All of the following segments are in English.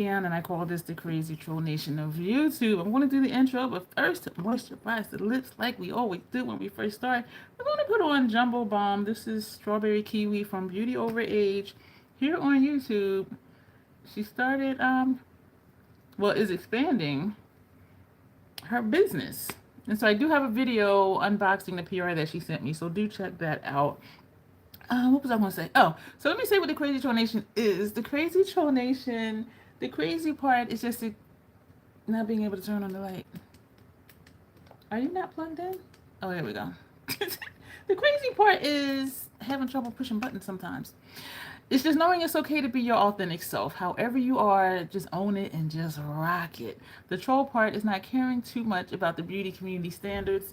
And I call this the Crazy Troll Nation of YouTube. I'm going to do the intro, but first, to moisturize the lips like we always do when we first start, we're going to put on Jumbo Balm. This is Strawberry Kiwi from Beauty Over Age here on YouTube. She started, is expanding her business. And so I do have a video unboxing the PR that she sent me, so do check that out. What was I going to say? Oh, so let me say what the Crazy Troll Nation is. The Crazy Troll Nation, the crazy part is just not being able to turn on the light. Are you not plugged in? Oh, there we go. The crazy part is having trouble pushing buttons sometimes. It's just knowing it's okay to be your authentic self. However you are, just own it and just rock it. The troll part is not caring too much about the beauty community standards.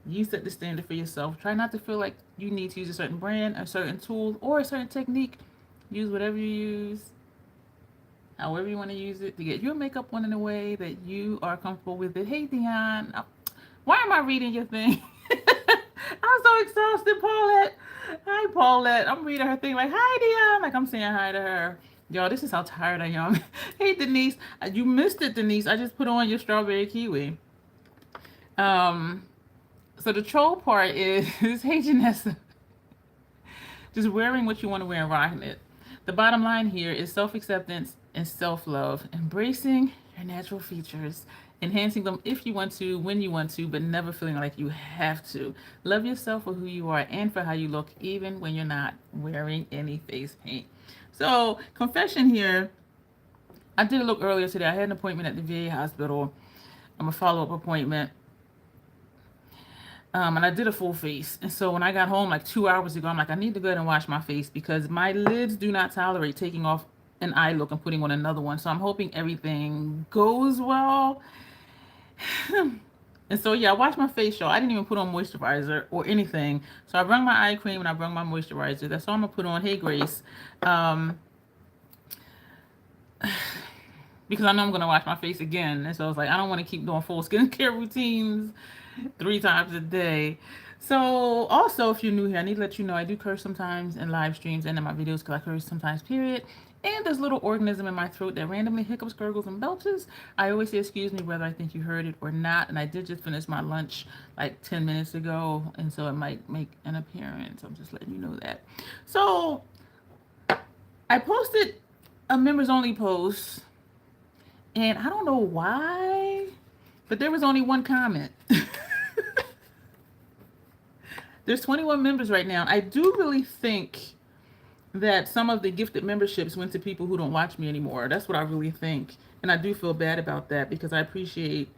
You set the standard for yourself. Try not to feel like you need to use a certain brand, a certain tool, or a certain technique. Use whatever you use, however you want to use it, to get your makeup on in a way that you are comfortable with it. Hey, Dion. Why am I reading your thing? I'm so exhausted, Paulette. Hi, Paulette. I'm reading her thing like, hi, Dion. Like I'm saying hi to her. Y'all, this is how tired I am. Hey, Denise. You missed it, Denise. I just put on your strawberry kiwi. So the troll part is, hey, Janessa. Just wearing what you want to wear and rocking it. The bottom line here is self-acceptance and self-love. Embracing your natural features. Enhancing them if you want to, when you want to, but never feeling like you have to. Love yourself for who you are and for how you look, even when you're not wearing any face paint. So, confession here. I did a look earlier today. I had an appointment at the VA hospital. I'm a follow-up appointment. And I did a full face. And so when I got home like 2 hours ago, I'm like, I need to go ahead and wash my face because my lids do not tolerate taking off an eye look and putting on another one. So I'm hoping everything goes well. And so, yeah, I washed my face, y'all. I didn't even put on moisturizer or anything. So I brought my eye cream and I brought my moisturizer. That's all I'm going to put on. Hey, Grace. Because I know I'm going to wash my face again. And so I was like, I don't want to keep doing full skincare routines 3 times a day. So also, if you're new here, I need to let you know I do curse sometimes in live streams and in my videos because I curse sometimes, period. And there's a little organism in my throat that randomly hiccups, gurgles, and belches. I always say excuse me whether I think you heard it or not. And I did just finish my lunch like 10 minutes ago. And so it might make an appearance. I'm just letting you know that. So I posted a members only post. And I don't know why, but there was only one comment. There's 21 members right now. I do really think that some of the gifted memberships went to people who don't watch me anymore. That's what I really think. And I do feel bad about that because I appreciate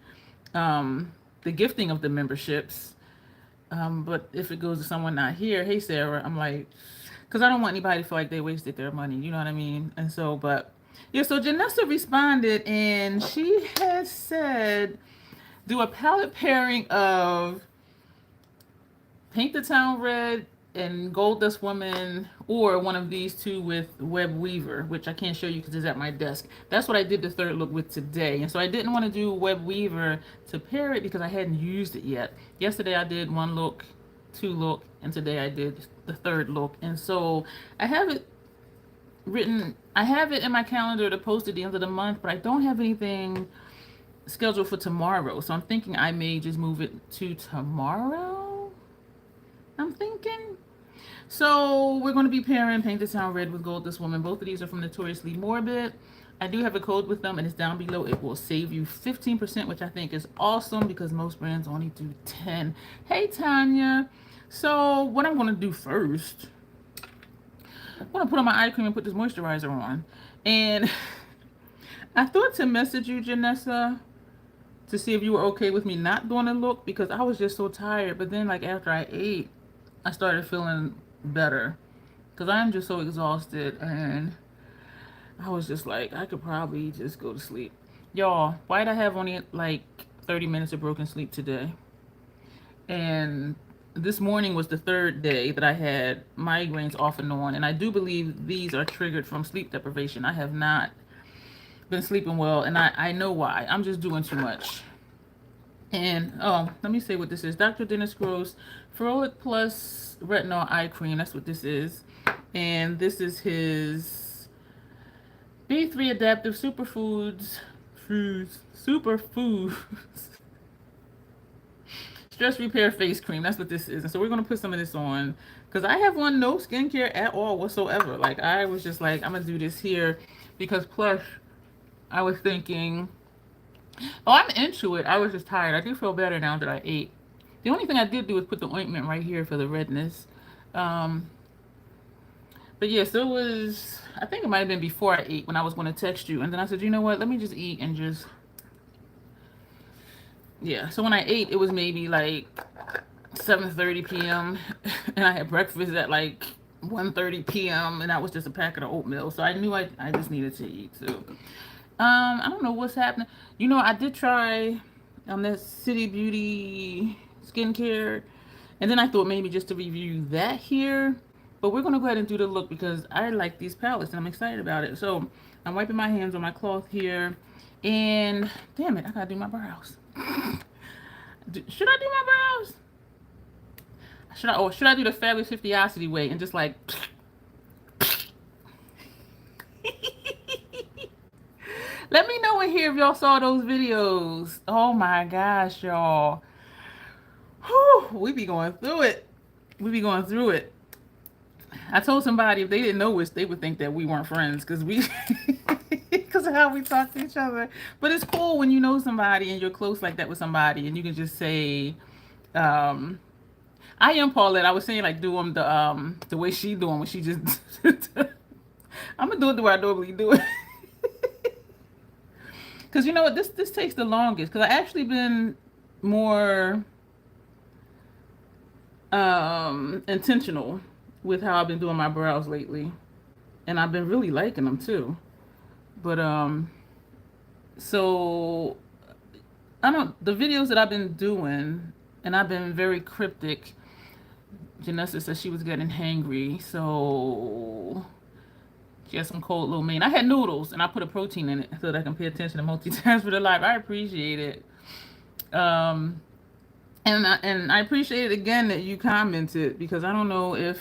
the gifting of the memberships. But if it goes to someone not here, hey, Sarah, I'm like, because I don't want anybody to feel like they wasted their money. You know what I mean? And so, but yeah, so Janessa responded and she has said, do a palette pairing of Paint the Town Red and Gold Dust Woman, or one of these two with Web Weaver, which I can't show you because it's at my desk. That's what I did the third look with today. And so I didn't want to do Web Weaver to pair it because I hadn't used it yet. Yesterday I did 1 look, 2 look, and today I did the third look. And so I have it written, I have it in my calendar to post at the end of the month, but I don't have anything scheduled for tomorrow. So I'm thinking I may just move it to tomorrow. I'm thinking. So we're going to be pairing Paint the Town Red with Gold Dust Woman. Both of these are from Notoriously Morbid. I do have a code with them and it's down below. It will save you 15%, which I think is awesome because most brands only do 10. Hey, Tanya. So what I'm going to do first, I'm going to put on my eye cream and put this moisturizer on. And I thought to message you, Janessa, to see if you were okay with me not doing a look because I was just so tired. But then, like, after I ate, I started feeling better because I'm just so exhausted. And I was just like, I could probably just go to sleep. Y'all, why did I have only like 30 minutes of broken sleep today? And this morning was the 3rd day that I had migraines off and on. And I do believe these are triggered from sleep deprivation. I have not been sleeping well, and I know why. I'm just doing too much. And let me say what this is. Dr. Dennis Gross Ferulic Plus Retinol Eye Cream. That's what this is. And this is his B3 Adaptive Superfoods Stress Repair Face Cream. That's what this is. And so we're going to put some of this on. Because I have on no skincare at all whatsoever. Like, I was just like, I'm going to do this here. Because plus, I was thinking, oh, I'm into it. I was just tired. I do feel better now that I ate. The only thing I did do was put the ointment right here for the redness. Um, but yeah, so it was, I think it might have been before I ate when I was going to text you. And then I said, you know what? Let me just eat and just, yeah. So when I ate, it was maybe like 7:30 p.m. and I had breakfast at like 1:30 p.m. and that was just a packet of oatmeal. So I knew I just needed to eat too. I don't know what's happening. You know, I did try that City Beauty skincare, and then I thought maybe just to review that here. But we're gonna go ahead and do the look because I like these palettes and I'm excited about it. So I'm wiping my hands on my cloth here, and damn it, I gotta do my brows. Should I do my brows? Should I do the Fabulous 50ocity way and just like let me know in here if y'all saw those videos. Oh my gosh, y'all. Whew, we be going through it. We be going through it. I told somebody if they didn't know us, they would think that we weren't friends because because of how we talk to each other. But it's cool when you know somebody and you're close like that with somebody and you can just say, I am Paulette. I was saying like do them the way she doing when she just I'm gonna do it the way I normally do it. Cause you know what, this takes the longest. Cause I actually been more intentional with how I've been doing my brows lately, and I've been really liking them too. But so I don't the videos that I've been doing, and I've been very cryptic. Janessa said she was getting hangry, so she had some cold lo mein. I had noodles and I put a protein in it so that I can pay attention and multitask for the life. I appreciate it. And I appreciate it again that you commented because I don't know if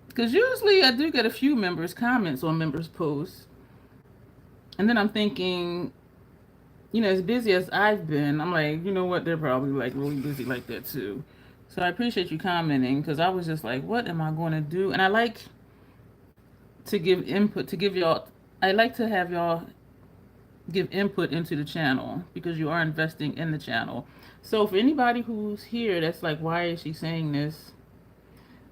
because usually I do get a few members comments on members posts. And then I'm thinking, you know, as busy as I've been, I'm like, you know what, they're probably like really busy like that too. So I appreciate you commenting because I was just like, what am I going to do? And I like to give input, to give y'all, I like to have y'all give input into the channel because you are investing in the channel. So for anybody who's here that's like, why is she saying this?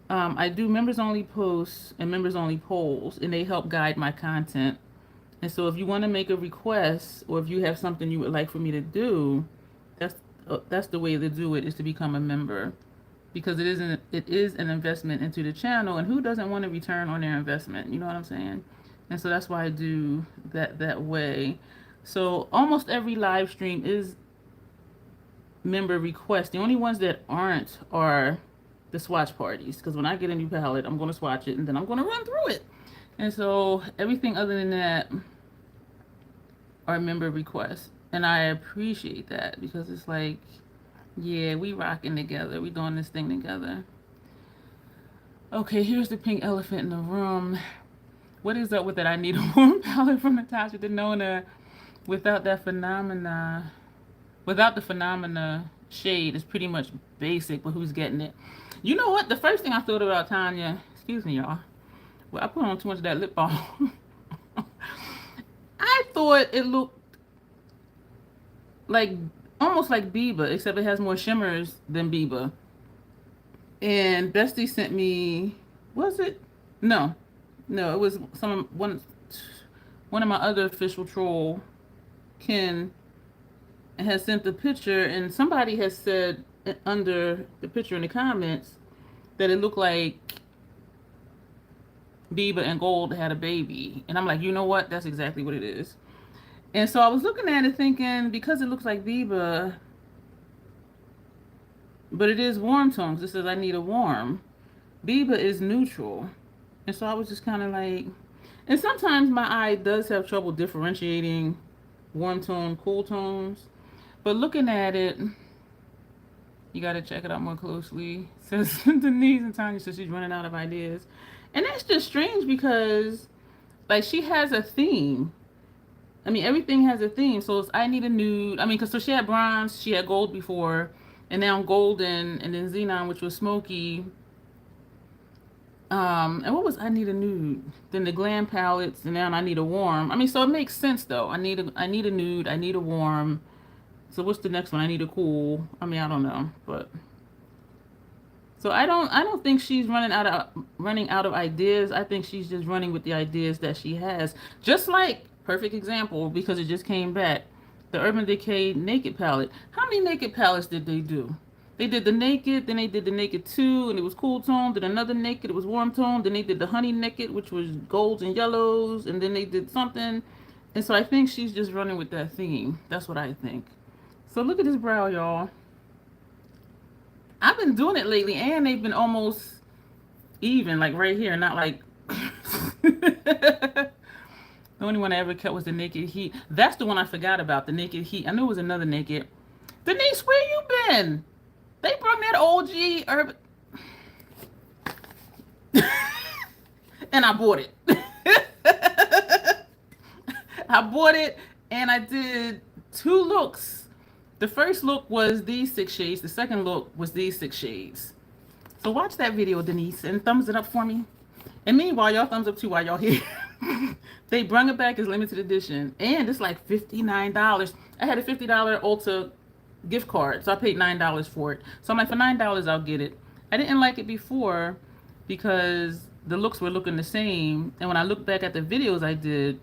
I do members only posts and members only polls, and they help guide my content. And so if you want to make a request or if you have something you would like for me to do, that's the way to do it, is to become a member, because it is an investment into the channel, and who doesn't want to return on their investment? You know what I'm saying? And so that's why I do that way. So almost every live stream is member request. The only ones that aren't are the swatch parties, because when I get a new palette, I'm going to swatch it and then I'm going to run through it. And so everything other than that are member requests. And I appreciate that because it's like, yeah, we rocking together. We doing this thing together. Okay, here's the pink elephant in the room. What is up with that? I need a warm palette from Natasha Denona without the phenomena shade is pretty much basic, but who's getting it? You know what? The first thing I thought about, Tanya, excuse me, y'all. Well, I put on too much of that lip balm. I thought it looked like almost like Biba, except it has more shimmers than Biba. And Bestie sent me, was it? No, it was one of my other official troll, Ken, has sent the picture, and somebody has said under the picture in the comments that it looked like Biba and Gold had a baby. And I'm like, you know what? That's exactly what it is. And so I was looking at it thinking, because it looks like Biba, but it is warm tones. It says I need a warm. Biba is neutral. And so I was just kind of like, and sometimes my eye does have trouble differentiating warm tone, cool tones. But looking at it, you got to check it out more closely. Says Denise, and Tanya says she's running out of ideas. And that's just strange because Like she has a theme. I mean, everything has a theme. So it's I need a nude. I mean, because so she had bronze, she had gold before, and now golden, and then xenon, which was smoky. And what was I need a nude? Then the glam palettes, and now I need a warm. I mean, so it makes sense though. I need a nude. I need a warm. So what's the next one? I need a cool. I mean, I don't know, but so I don't think she's running out of ideas. I think she's just running with the ideas that she has. Just like perfect example because it just came back. The Urban Decay Naked palette. How many naked palettes did they do? They did the naked, then they did the naked 2, and it was cool tone. Then another naked, it was warm tone. Then they did the honey naked, which was golds and yellows, and then they did something. And so I think she's just running with that theme. That's what I think. So look at this brow, y'all. I've been doing it lately, and they've been almost even, like right here, not like. The only one I ever kept was the Naked Heat. That's the one I forgot about, the Naked Heat. I knew it was another Naked. Denise, where you been? They brought that OG Urban. And I bought it. I bought it, and I did 2 looks. The first look was these 6 shades. The second look was these 6 shades. So watch that video, Denise, and thumbs it up for me. And meanwhile, y'all thumbs up too while y'all here. They brung it back as limited edition. And it's like $59. I had a $50 Ulta gift card, so I paid $9 for it. So I'm like, for $9, I'll get it. I didn't like it before because the looks were looking the same. And when I look back at the videos I did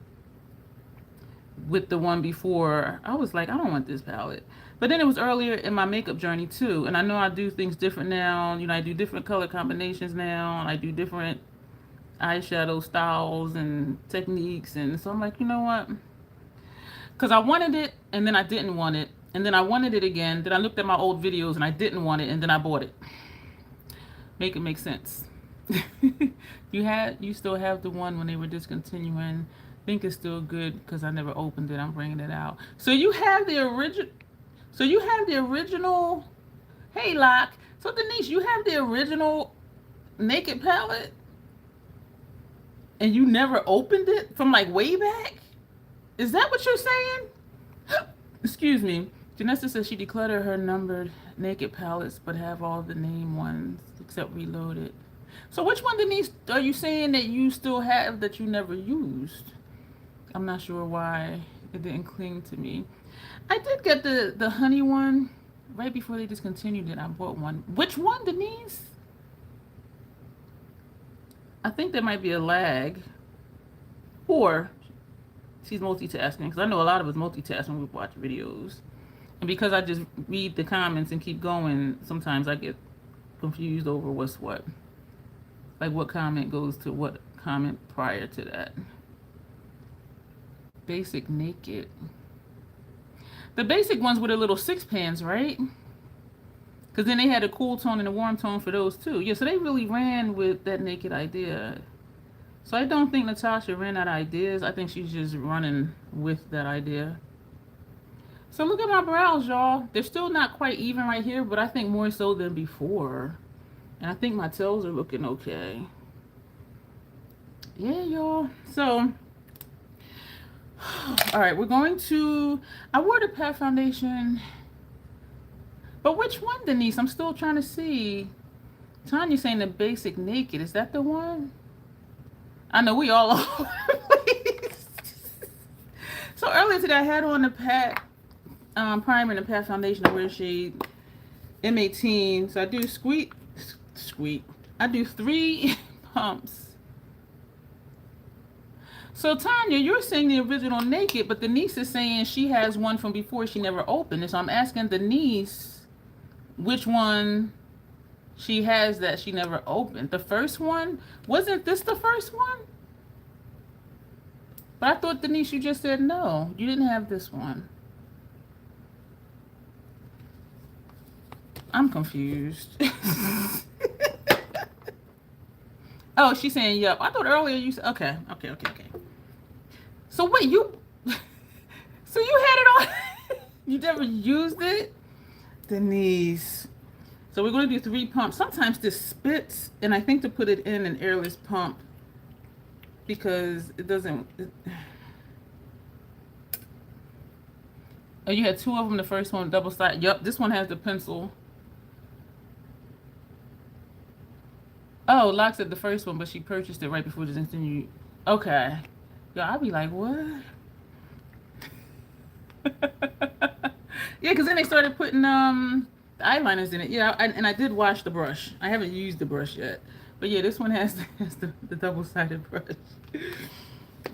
with the one before, I was like, I don't want this palette. But then it was earlier in my makeup journey too. And I know I do things different now. You know, I do different color combinations now. And I do different eyeshadow styles and techniques. And so I'm like, you know what? Because I wanted it and then I didn't want it. And then I wanted it again. Then I looked at my old videos and I didn't want it. And then I bought it. Make it make sense. You still have the one when they were discontinuing. Think it's still good because I never opened it. I'm bringing it out. So you have the original. So you have the original. Hey, Locke. So Denise, you have the original Naked palette, and you never opened it from like way back. Is that what you're saying? Excuse me. Janessa says she decluttered her numbered Naked palettes, but have all the name ones except reloaded. So which one, Denise, are you saying that you still have that you never used? I'm not sure why it didn't cling to me. I did get the honey one right before they discontinued it. I bought one. Which one, Denise? I think there might be a lag. Or she's multitasking. Because I know a lot of us multitask when we watch videos. And because I just read the comments and keep going, sometimes I get confused over what's what. Like what comment goes to what comment prior to that. Basic Naked. The basic ones were the little 6 pans, right? Because then they had a cool tone and a warm tone for those too. Yeah, so they really ran with that Naked idea. So I don't think Natasha ran out of ideas. I think she's just running with that idea. So look at my brows, y'all. They're still not quite even right here, but I think more so than before. And I think my toes are looking okay. Yeah, y'all. So, all right, we're going to, I wore the Pat foundation. But which one, Denise? I'm still trying to see. Tanya's saying the Basic Naked. Is that the one? I know we all over the place. So earlier today, I had on the Pat primer and the Pat foundation. I wear shade M18. So I do I do 3 pumps. So Tanya, you're saying the original Naked, but Denise is saying she has one from before she never opened it. So I'm asking Denise which one she has that she never opened. The first one? Wasn't this the first one? But I thought, Denise, you just said no. You didn't have this one. I'm confused. Oh, she's saying, yep. I thought earlier you said, okay. So wait, so you had it on, you never used it? Denise. So we're going to do 3 pumps. Sometimes this spits, and I think to put it in an airless pump, because it doesn't. Oh, you had two of them. The first one double sided. Yup, this one has the pencil. Oh, Locke said the first one, but she purchased it right before the discontinued. Okay. Yo, I'll be like, what? Yeah, because then they started putting the eyeliners in it. Yeah, and I did wash the brush. I haven't used the brush yet. But yeah, this one has, has the double-sided brush.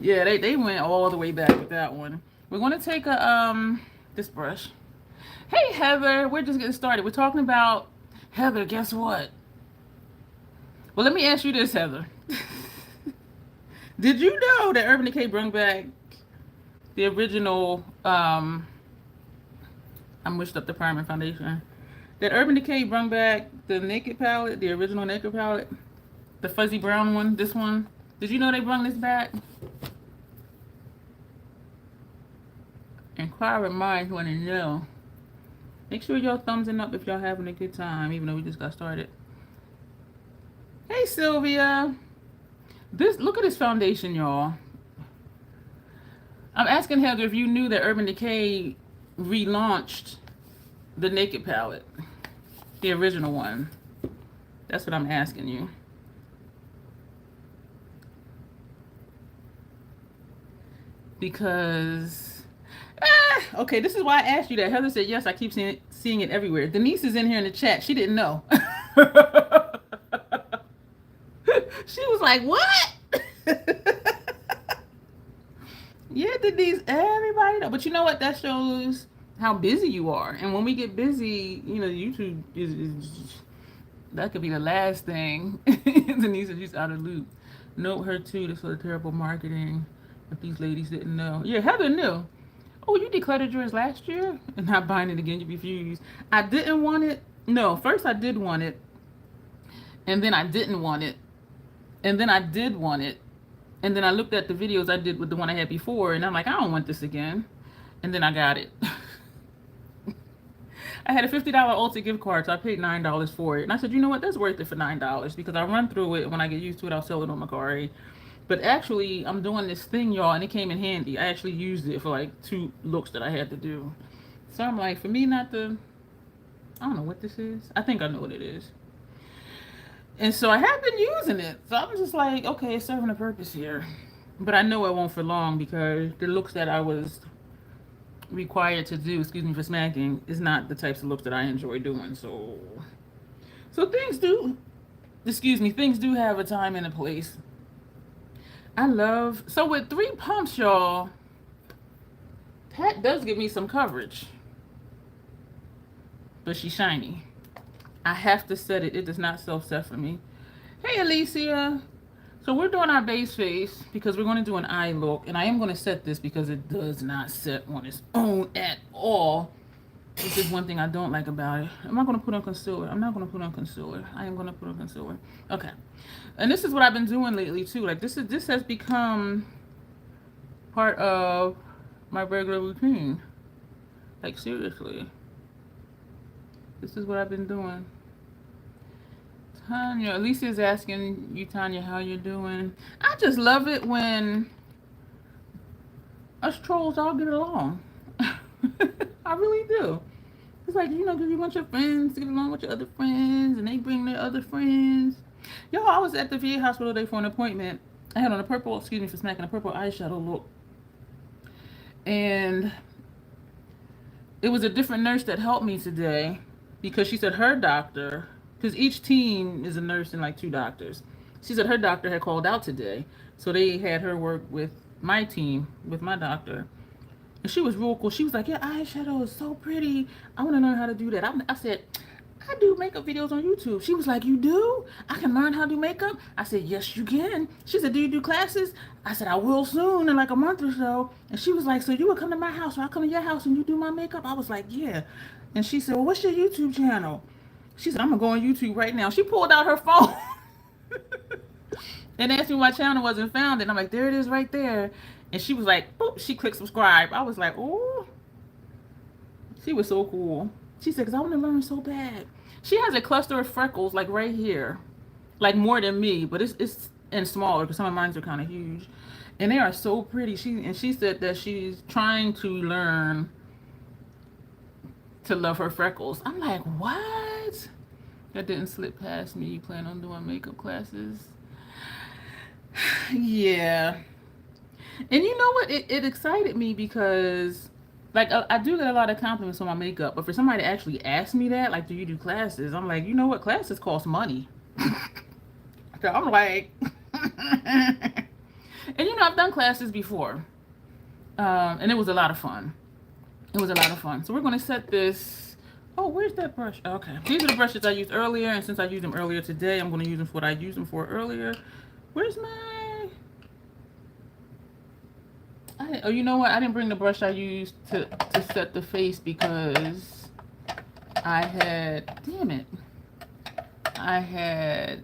Yeah, they went all the way back with that one. We're going to take a this brush. Hey, Heather. We're just getting started. We're talking about, Heather, guess what? Well, let me ask you this, Heather. Did you know that Urban Decay brought back the original, I mushed up the primer foundation. That Urban Decay brought back the Naked palette, the original Naked palette, the fuzzy brown one, this one. Did you know they brought this back? Inquiring minds want to know. Make sure y'all thumbsing up if y'all having a good time, even though we just got started. Hey, Sylvia. Look at this foundation, y'all. I'm asking Heather if you knew that Urban Decay relaunched the Naked palette, the original one. That's what I'm asking you. Because, okay, this is why I asked you that. Heather said, yes, I keep seeing it everywhere. Denise is in here in the chat. She didn't know. She was like, what? Yeah, Denise, everybody know. But you know what? That shows how busy you are. And when we get busy, you know, YouTube is that could be the last thing. Denise is just out of loop. Note her too. This was terrible marketing. If these ladies didn't know. Yeah, Heather knew. Oh, you decluttered yours last year? And not buying it again, you refused. I didn't want it. No, first I did want it. And then I didn't want it. And then I did want it. And then I looked at the videos I did with the one I had before. And I'm like, I don't want this again. And then I got it. I had a $50 Ulta gift card, so I paid $9 for it. And I said, you know what? That's worth it for $9 because I run through it. When I get used to it, I'll sell it on Mercari. But actually, I'm doing this thing, y'all, and it came in handy. I actually used it for like 2 looks that I had to do. So I'm like, for me not to, I don't know what this is. I think I know what it is. And so I have been using it. So I'm just like, okay, it's serving a purpose here. But I know it won't for long because the looks that I was required to do, excuse me for smacking, is not the types of looks that I enjoy doing. So things do, things do have a time and a place. So with 3 pumps, y'all, Pat does give me some coverage. But she's shiny. I have to set it. It does not self-set for me. Hey, Alicia. So we're doing our base face because we're going to do an eye look. And I am going to set this because it does not set on its own at all. Which is one thing I don't like about it. Am I going to put on concealer? I'm not going to put on concealer. I am going to put on concealer. Okay. And this is what I've been doing lately too. Like this has become part of my regular routine. Like seriously. This is what I've been doing. Tanya, Alicia is asking you, Tanya, how you're doing. I just love it when us trolls all get along. I really do. It's like, you know, because you want your friends to get along with your other friends, and they bring their other friends. Y'all, I was at the VA hospital today for an appointment. I had on a purple, excuse me for smacking, a purple eyeshadow look. And it was a different nurse that helped me today. Because she said her doctor, because each team is a nurse and like 2 doctors. She said her doctor had called out today. So they had her work with my team, with my doctor. And she was real cool. She was like, your eyeshadow is so pretty. I want to learn how to do that. I said, I do makeup videos on YouTube. She was like, you do? I can learn how to do makeup? I said, yes, you can. She said, do you do classes? I said, I will soon in like a month or so. And she was like, so you would come to my house or I'll come to your house and you do my makeup? I was like, yeah. And she said, well, what's your YouTube channel? She said, I'm going to go on YouTube right now. She pulled out her phone and asked me why my channel wasn't found. And I'm like, there it is right there. And she was like, boop, she clicked subscribe. I was like, oh. She was so cool. She said, because I want to learn so bad. She has a cluster of freckles like right here. Like more than me. But it's and smaller because some of mine are kind of huge, and they are so pretty. She said that she's trying to learn to love her freckles. I'm like, what? That didn't slip past me. You plan on doing makeup classes? Yeah. And you know what? It excited me because, like, I do get a lot of compliments on my makeup, but for somebody to actually ask me that, like, do you do classes? I'm like, you know what? Classes cost money. So I'm like, and you know, I've done classes before, and it was a lot of fun. It was a lot of fun. So we're going to set this. Oh, where's that brush? Okay. These are the brushes I used earlier, and since I used them earlier today, I'm going to use them for what I used them for earlier. Where's my... oh, you know what? I didn't bring the brush I used to set the face because I had... Damn it. I had...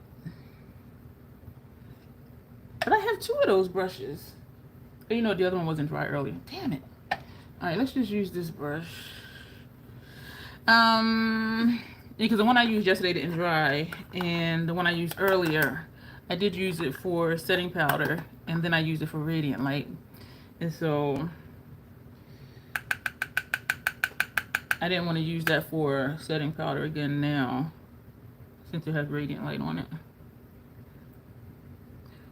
But I have two of those brushes. You know, the other one wasn't dry earlier. Damn it. All right, let's just use this brush. Because the one I used yesterday didn't dry, and the one I used earlier, I did use it for setting powder, and then I used it for radiant light. And so I didn't want to use that for setting powder again now, since it has radiant light on it.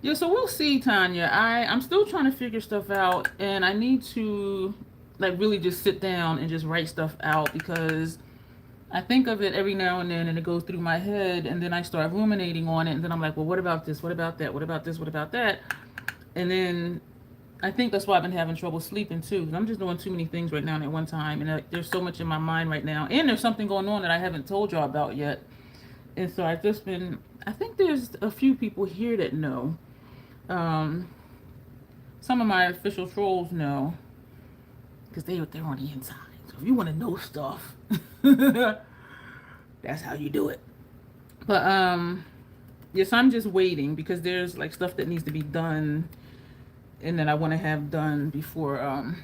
Yeah, so we'll see, Tanya. I'm still trying to figure stuff out, and I need to like really just sit down and just write stuff out because I think of it every now and then and it goes through my head and then I start ruminating on it and then I'm like, well, what about this? What about that? What about this? What about that? And then I think that's why I've been having trouble sleeping too. I'm just doing too many things right now at one time, and there's so much in my mind right now, and there's something going on that I haven't told y'all about yet. And so I've just been, I think there's a few people here that know. Some of my official trolls know because they're on the inside. So if you want to know stuff, that's how you do it. But yes, I'm just waiting because there's like stuff that needs to be done and that I want to have done before I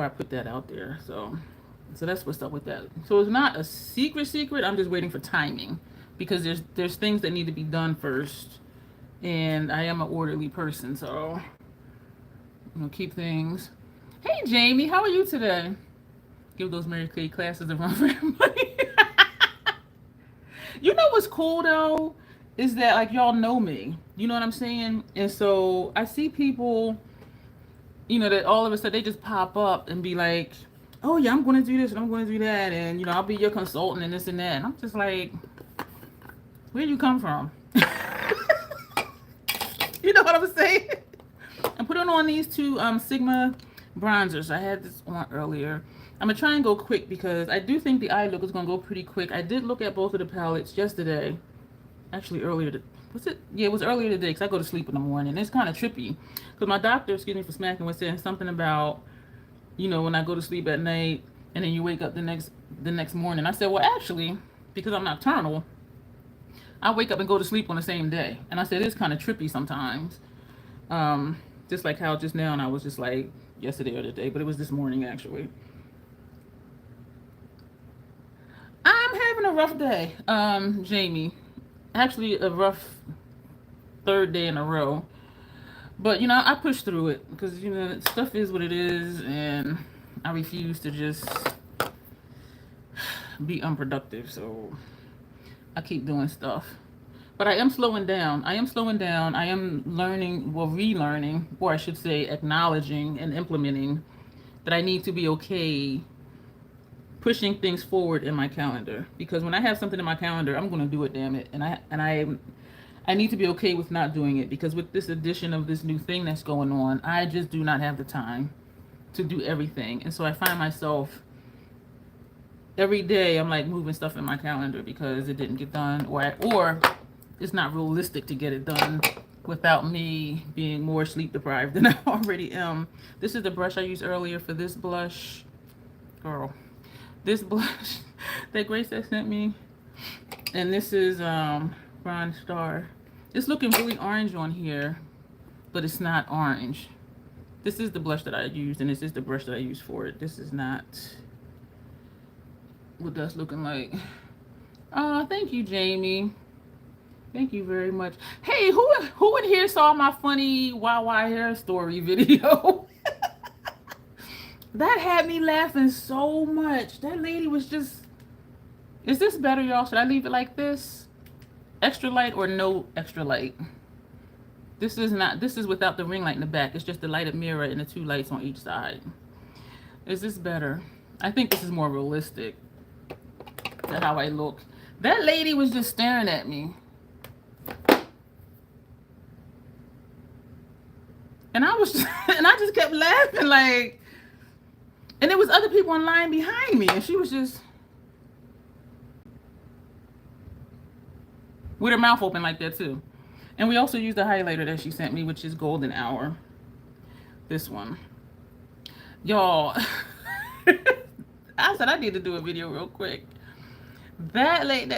put that out there. So that's what's up with that. So it's not a secret. I'm just waiting for timing because there's things that need to be done first, and I am an orderly person, so keep things. Hey Jamie, how are you today? Give those Mary Kay classes a run for their money. You know what's cool though is that like y'all know me. You know what I'm saying? And so I see people, that all of a sudden they just pop up and be like, oh yeah, I'm going to do this and I'm going to do that, and I'll be your consultant and this and that. And I'm just like, where you come from? You know what I'm saying? I'm putting on these two Sigma bronzers. I had this on earlier. I'm gonna try and go quick because I do think the eye look is gonna go pretty quick. I did look at both of the palettes yesterday. Actually, earlier. Was it? Yeah, it was earlier today because I go to sleep in the morning. It's kind of trippy because my doctor, excuse me for smacking, was saying something about, when I go to sleep at night and then you wake up the next morning. I said, well, actually, because I'm nocturnal, I wake up and go to sleep on the same day. And I said it's kind of trippy sometimes. Just like how just now, and I was just like yesterday or today, but it was this morning actually. I'm having a rough day, Jamie. Actually, a rough third day in a row. But, I push through it because, stuff is what it is, and I refuse to just be unproductive. So I keep doing stuff. But I am slowing down. I am learning, relearning, or I should say acknowledging and implementing that I need to be okay pushing things forward in my calendar, because when I have something in my calendar, I'm going to do it, damn it. And I need to be okay with not doing it, because with this addition of this new thing that's going on, I just do not have the time to do everything. And so I find myself every day I'm like moving stuff in my calendar because it didn't get done, or it's not realistic to get it done without me being more sleep deprived than I already am. This is the brush I used earlier for this blush. Girl. This blush that Grace had sent me, and this is Bronze Star. It's looking really orange on here, but it's not orange. This is the blush that I used, and this is the brush that I used for it. This is not what that's looking like. Oh, thank you, Jamie. Thank you very much. Hey, who in here saw my funny YY hair story video? That had me laughing so much. That lady was just... Is this better, y'all? Should I leave it like this? Extra light or no extra light? This is not... This is without the ring light in the back. It's just the lighted mirror and the 2 lights on each side. Is this better? I think this is more realistic to how I look. That lady was just staring at me. And I was, and I just kept laughing, like, and there was other people in line behind me, and she was just with her mouth open like that too. And we also used the highlighter that she sent me, which is Golden Hour. This one, y'all. I said I need to do a video real quick. That lady,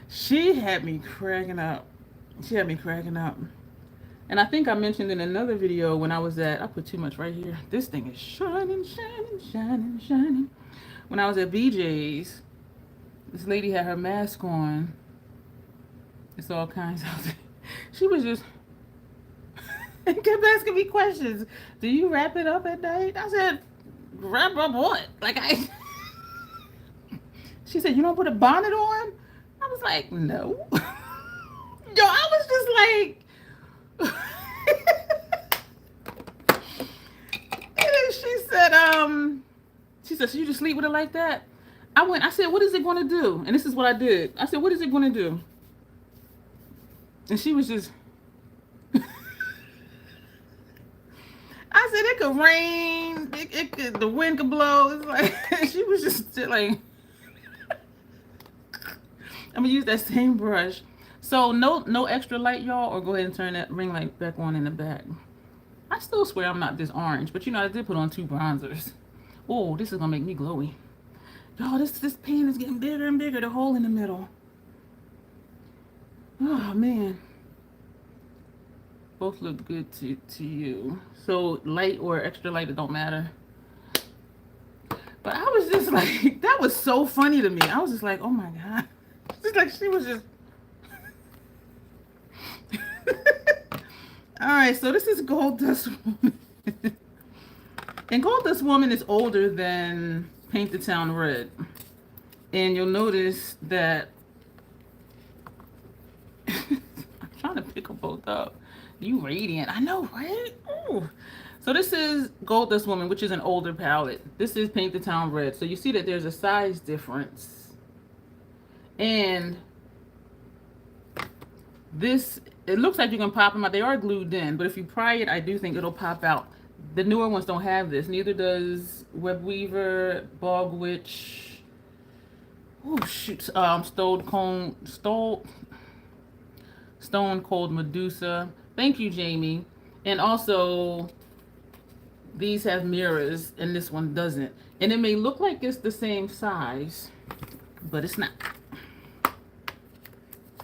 she had me cracking up. She had me cracking up. And I think I mentioned in another video when I was at, I put too much right here. This thing is shining, shining, shining, shining. When I was at BJ's, this lady had her mask on. It's all kinds of... She was just... and kept asking me questions. Do you wrap it up at night? I said, wrap up what? Like I... She said, you don't put a bonnet on? I was like, no. Yo, I was just like... And then she said, so you just sleep with it like that? I said, what is it going to do? And this is what I did. I said, what is it going to do? And she was just, I said, it could rain, it could, the wind could blow. It's like, she was just like, I'm gonna use that same brush. So no extra light, y'all, or go ahead and turn that ring light back on in the back. I still swear I'm not this orange, but you know, I did put on 2 bronzers. Oh, this is gonna make me glowy. Y'all, this pan is getting bigger and bigger, the hole in the middle. Oh, man. Both look good to you. So light or extra light, it don't matter. But I was just like, that was so funny to me. I was just like, oh my God. Just like she was just... All right, so this is Gold Dust Woman. And Gold Dust Woman is older than Paint the Town Red. And you'll notice that I'm trying to pick them both up. You radiant. I know, right? Ooh. So this is Gold Dust Woman, which is an older palette. This is Paint the Town Red. So you see that there's a size difference. And this, it looks like you can pop them out. They are glued in, but if you pry it, I do think it'll pop out. The newer ones don't have this. Neither does Web Weaver, Bog Witch, oh shoot, Stone Cold Medusa. Thank you, Jamie. And also, these have mirrors, and this one doesn't. And it may look like it's the same size, but it's not.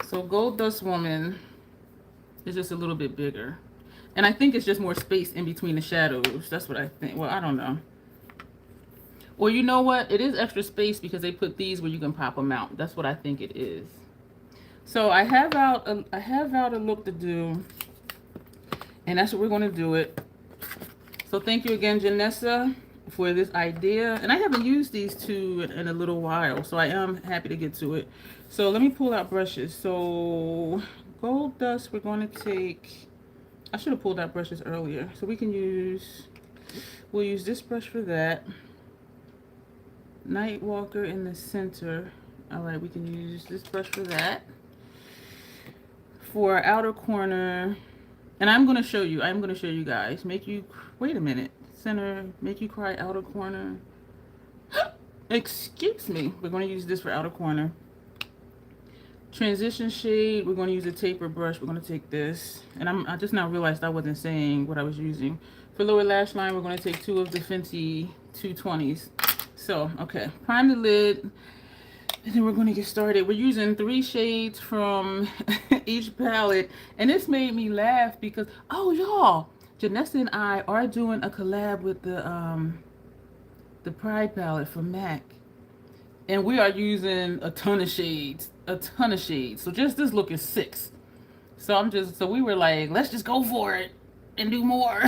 So Gold Dust Woman is just a little bit bigger. And I think it's just more space in between the shadows. That's what I think. Well, I don't know. Or you know what? It is extra space because they put these where you can pop them out. That's what I think it is. So I have out a look to do. And that's what we're going to do it. So thank you again, Janessa, for this idea. And I haven't used these two in a little while, so I am happy to get to it. So let me pull out brushes. So Gold Dust, we're going to take... I should have pulled out brushes earlier. So we can use... We'll use this brush for that. Nightwalker in the center. All right, we can use this brush for that. For our outer corner... And I'm going to show you. I'm going to show you guys. Make you... Wait a minute. Center. Make you cry, outer corner. Excuse me. We're going to use this for outer corner. Transition shade. We're going to use a taper brush. We're going to take this. And I just now realized I wasn't saying what I was using. For lower lash line, we're going to take 2 of the Fenty 220s. So, okay. Prime the lid. And then we're going to get started. We're using 3 shades from each palette. And this made me laugh because, oh, y'all, Janessa and I are doing a collab with the Pride palette from MAC. And we are using a ton of shades. A ton of shades. So just this look is 6. So we were like, let's just go for it and do more.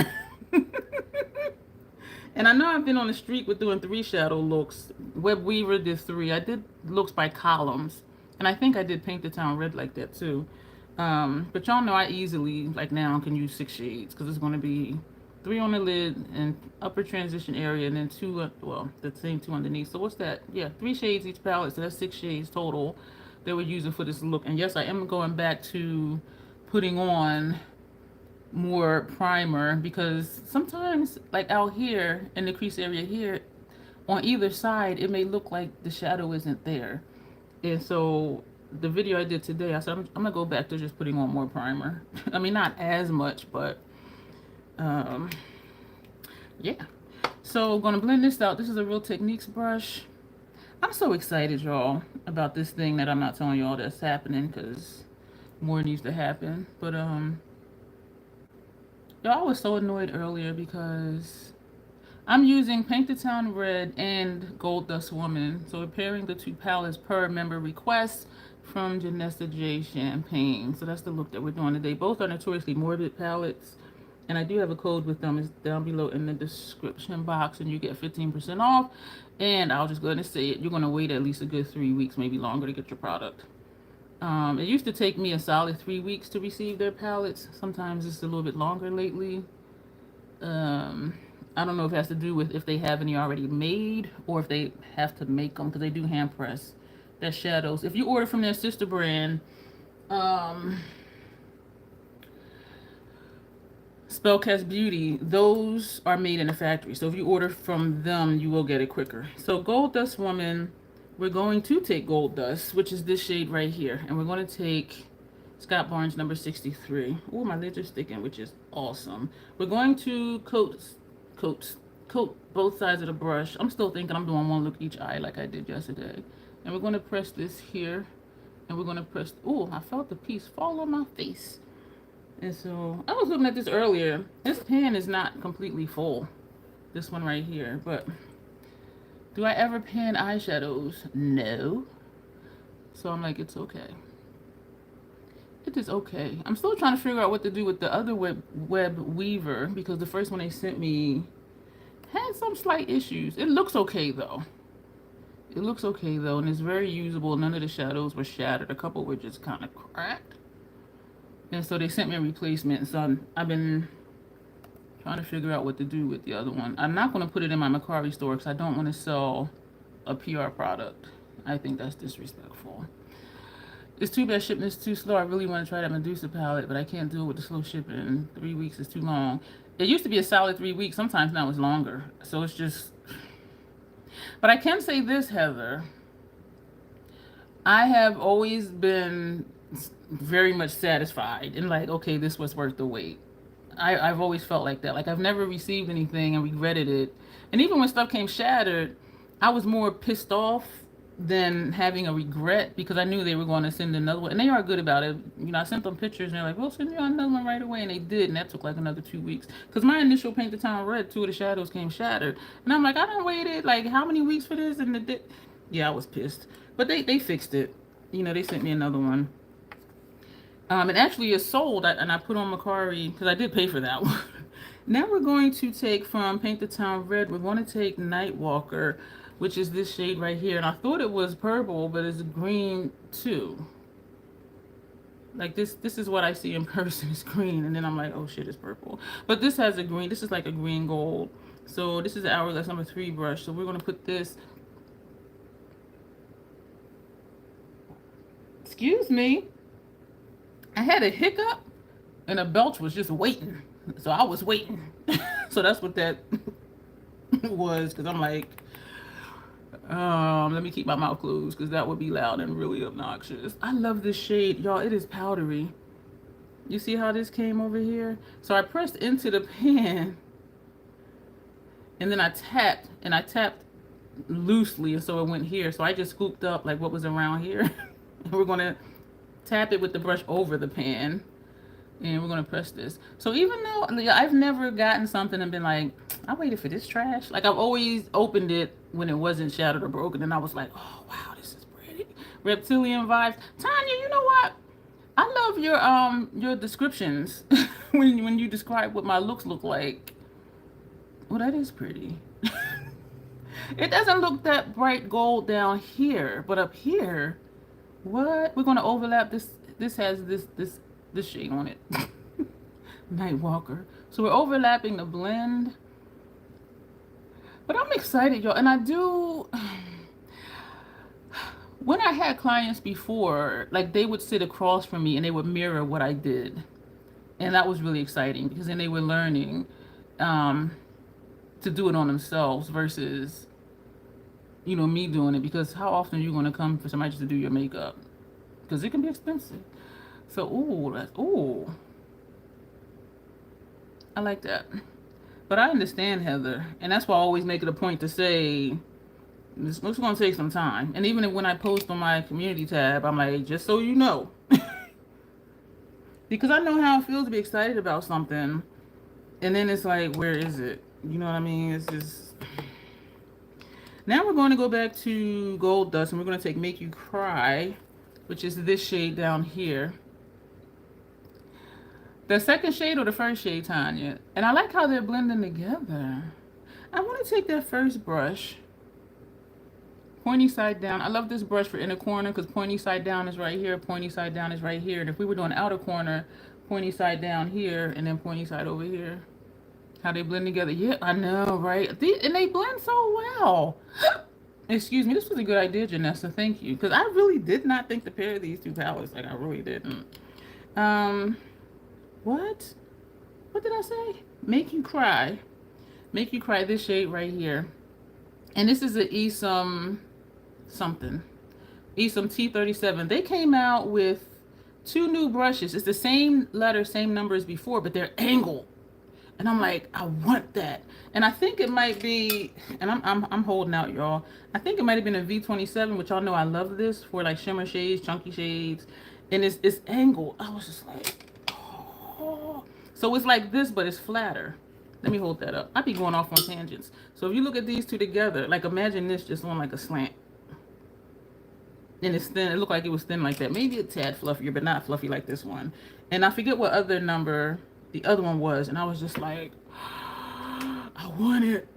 And I know I've been on the streak with doing 3 shadow looks. Web Weaver did 3. I did looks by columns. And I think I did Paint the Town Red like that too. But y'all know I easily, like now, can use 6 shades because it's going to be 3 on the lid and upper transition area and then 2, well, the same 2 underneath. So what's that? Yeah, 3 shades each palette. So that's 6 shades total that we're using for this look. And yes, I am going back to putting on more primer because sometimes like out here in the crease area here on either side it may look like the shadow isn't there. And so the video I did today, I said I'm gonna go back to just putting on more primer. I mean, not as much, but yeah. So I'm gonna blend this out. This is a Real Techniques brush. I'm so excited, y'all, about this thing that I'm not telling y'all that's happening because more needs to happen. But y'all, I was so annoyed earlier because I'm using Paint the Town Red and Gold Dust Woman. So we're pairing the 2 palettes per member request from Janessa J Champagne. So that's the look that we're doing today. Both are Notoriously Morbid palettes. And I do have a code with them. It's down below in the description box. And you get 15% off. And I'll just go ahead and say it. You're going to wait at least a good 3 weeks, maybe longer, to get your product. It used to take me a solid 3 weeks to receive their palettes. Sometimes it's a little bit longer lately. I don't know if it has to do with if they have any already made or if they have to make them because they do hand press their shadows. If you order from their sister brand, Spellcast Beauty, those are made in a factory. So if you order from them, you will get it quicker. So Gold Dust Woman, we're going to take Gold Dust, which is this shade right here. And we're going to take Scott Barnes number 63. Oh, my lids are sticking, which is awesome. We're going to coat both sides of the brush. I'm still thinking I'm doing 1 look each eye like I did yesterday. And we're going to press this here. And we're going to press, oh, I felt the piece fall on my face. And so I was looking at this earlier. This pan is not completely full. This one right here. But do I ever pan eyeshadows? No. So I'm like, it's okay. It is okay. I'm still trying to figure out what to do with the other web weaver because the first one they sent me had some slight issues. It looks okay though. It looks okay though, and it's very usable. None of the shadows were shattered. A couple were just kind of cracked. And so they sent me a replacement. So I've been trying to figure out what to do with the other one. I'm not going to put it in my Macari store because I don't want to sell a PR product. I think that's disrespectful. It's too bad shipping is too slow. I really want to try that Medusa palette, but I can't do it with the slow shipping. 3 weeks is too long. It used to be a solid 3 weeks. Sometimes now it's longer. So it's just... But I can say this, Heather. I have always been very much satisfied and like, okay, this was worth the wait. I've always felt like that. Like I've never received anything and regretted it. And even when stuff came shattered, I was more pissed off than having a regret because I knew they were going to send another one. And they are good about it. You know, I sent them pictures and they're like, we'll send you another one right away. And they did. And that took like another 2 weeks. Because my initial Paint the Town Red, 2 of the shadows came shattered. And I'm like, I done waited like how many weeks for this? And yeah, I was pissed. But they fixed it. You know, they sent me another one. And actually it's sold, and I put on Macari, because I did pay for that one. Now we're going to take from Paint the Town Red, we're going to take Nightwalker, which is this shade right here. And I thought it was purple, but it's green too. Like this is what I see in person, it's green. And then I'm like, oh shit, it's purple. But this has a green, this is like a green gold. So this is the Hourglass number 3 brush. So we're going to put this, excuse me. I had a hiccup and a belch was just waiting. So I was waiting. So that's what that was. Because I'm like, let me keep my mouth closed because that would be loud and really obnoxious. I love this shade. Y'all, it is powdery. You see how this came over here? So I pressed into the pan. And then I tapped. And I tapped loosely. And so it went here. So I just scooped up like what was around here. And we're going to tap it with the brush over the pan, and we're gonna press this. So even though I've never gotten something and been like, I waited for this trash. Like I've always opened it when it wasn't shattered or broken, and I was like, oh wow, this is pretty. Reptilian vibes. Tanya, you know what? I love your descriptions when you describe what my looks look like. Well, that is pretty. It doesn't look that bright gold down here, but up here, what? We're gonna overlap this. This has this shade on it. Night Walker. So we're overlapping the blend. But I'm excited, y'all. And I do, when I had clients before, like they would sit across from me and they would mirror what I did. And that was really exciting because then they were learning um, to do it on themselves versus, me doing it. Because how often are you going to come for somebody just to do your makeup? Because it can be expensive. So, ooh, I like that. But I understand, Heather. And that's why I always make it a point to say, it's going to take some time. And even when I post on my community tab, I'm like, just so you know. Because I know how it feels to be excited about something. And then it's like, where is it? You know what I mean? It's just... Now we're going to go back to Gold Dust. And we're going to take Make You Cry, which is this shade down here. The second shade or the first shade, Tanya? And I like how they're blending together. I want to take that first brush. Pointy side down. I love this brush for inner corner because pointy side down is right here, pointy side down is right here. And if we were doing outer corner, pointy side down here, and then pointy side over here. How they blend together. Yeah, I know, right? And they blend so well. Excuse me, this was a good idea, Janessa. Thank you. Because I really did not think to pair these two palettes. Like, I really didn't. What? What did I say? Make You Cry. Make You Cry, this shade right here. And this is an Esom something. Esom T37. They came out with 2 new brushes. It's the same letter, same number as before, but they're angled. And I'm like, I want that. And I think it might be, and I'm holding out, y'all. I think it might have been a V27, which y'all know I love this for like shimmer shades, chunky shades. And it's angled. I was just like, oh. So it's like this, but it's flatter. Let me hold that up. I be going off on tangents. So if you look at these two together, like imagine this just on like a slant. And it's thin. It looked like it was thin like that. Maybe a tad fluffier, but not fluffy like this one. And I forget what other number the other one was. And I was just like, I want it.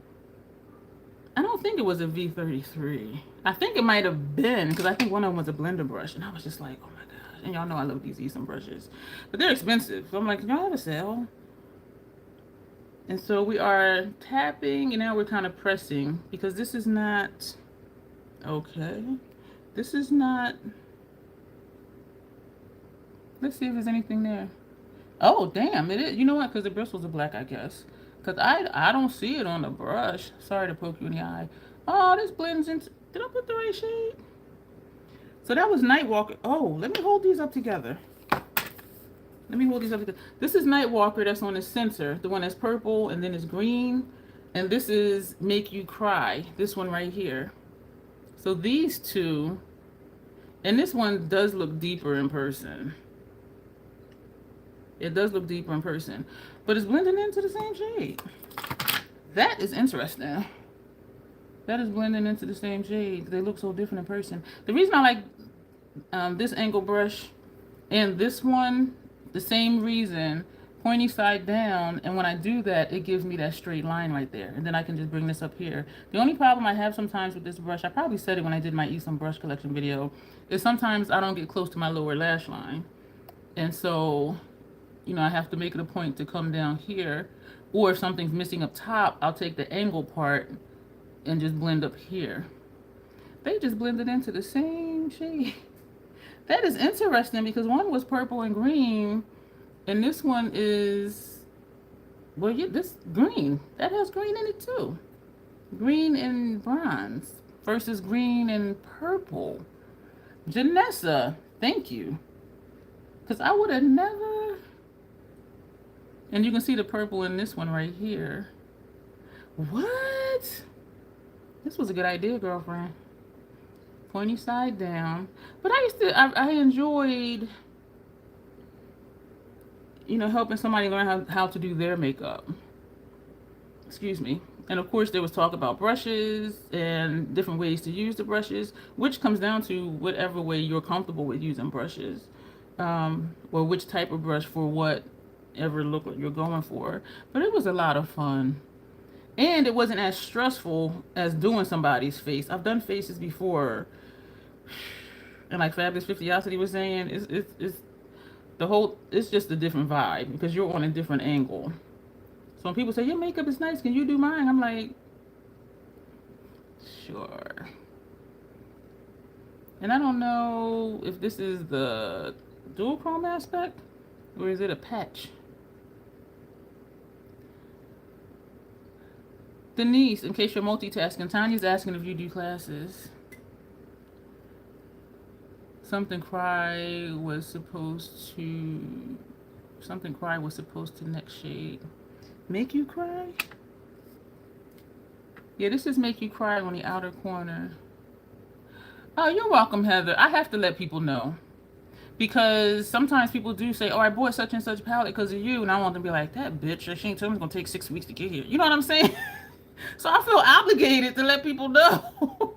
I don't think it was a V33. I think it might have been, because I think one of them was a blender brush. And I was just like, oh my gosh. And y'all know I love these Esom brushes. But they're expensive. So I'm like, can y'all have a sale? And so we are tapping, and now we're kind of pressing, because this is not, okay. This is not, let's see if there's anything there. Oh, damn, it is. You know what? Because the bristles are black, I guess. Because I don't see it on the brush. Sorry to poke you in the eye. Oh, this blends into, did I put the right shade? So that was Nightwalker. Oh, let me hold these up together. Let me hold these up together. This is Nightwalker that's on the center. The one that's purple and then it's green. And this is Make You Cry. This one right here. So these two, and this one does look deeper in person. It does look deeper in person. But it's blending into the same shade. That is interesting. That is blending into the same shade. They look so different in person. The reason I like this angle brush and this one, the same reason, pointy side down, and when I do that, it gives me that straight line right there. And then I can just bring this up here. The only problem I have sometimes with this brush, I probably said it when I did my Esom brush collection video, is sometimes I don't get close to my lower lash line. And so, I have to make it a point to come down here. Or if something's missing up top, I'll take the angle part and just blend up here. They just blended into the same shade. That is interesting because one was purple and green, and this one is, well, yeah, this green. That has green in it too. Green and bronze versus green and purple. Janessa, thank you. Because I would have never, and you can see the purple in this one right here. What? This was a good idea, girlfriend. Pointy side down. But I enjoyed, helping somebody learn how to do their makeup. Excuse me. And of course there was talk about brushes and different ways to use the brushes, which comes down to whatever way you're comfortable with using brushes. or which type of brush for whatever look that you're going for. But it was a lot of fun. And it wasn't as stressful as doing somebody's face. I've done faces before. And like Fabulous 50 was saying, it's the whole, it's just a different vibe because you're on a different angle. So when people say, your makeup is nice, can you do mine? I'm like, sure. And I don't know if this is the dual chrome aspect or is it a patch? Denise, in case you're multitasking, Tanya's asking if you do classes. Something Cry was supposed to next shade. Make you cry? Yeah, this is Make You Cry on the outer corner. Oh, you're welcome, Heather. I have to let people know. Because sometimes people do say, oh, I bought such and such palette because of you. And I want them to be like, that bitch, she ain't told me it's going to take 6 weeks to get here. You know what I'm saying? So I feel obligated to let people know.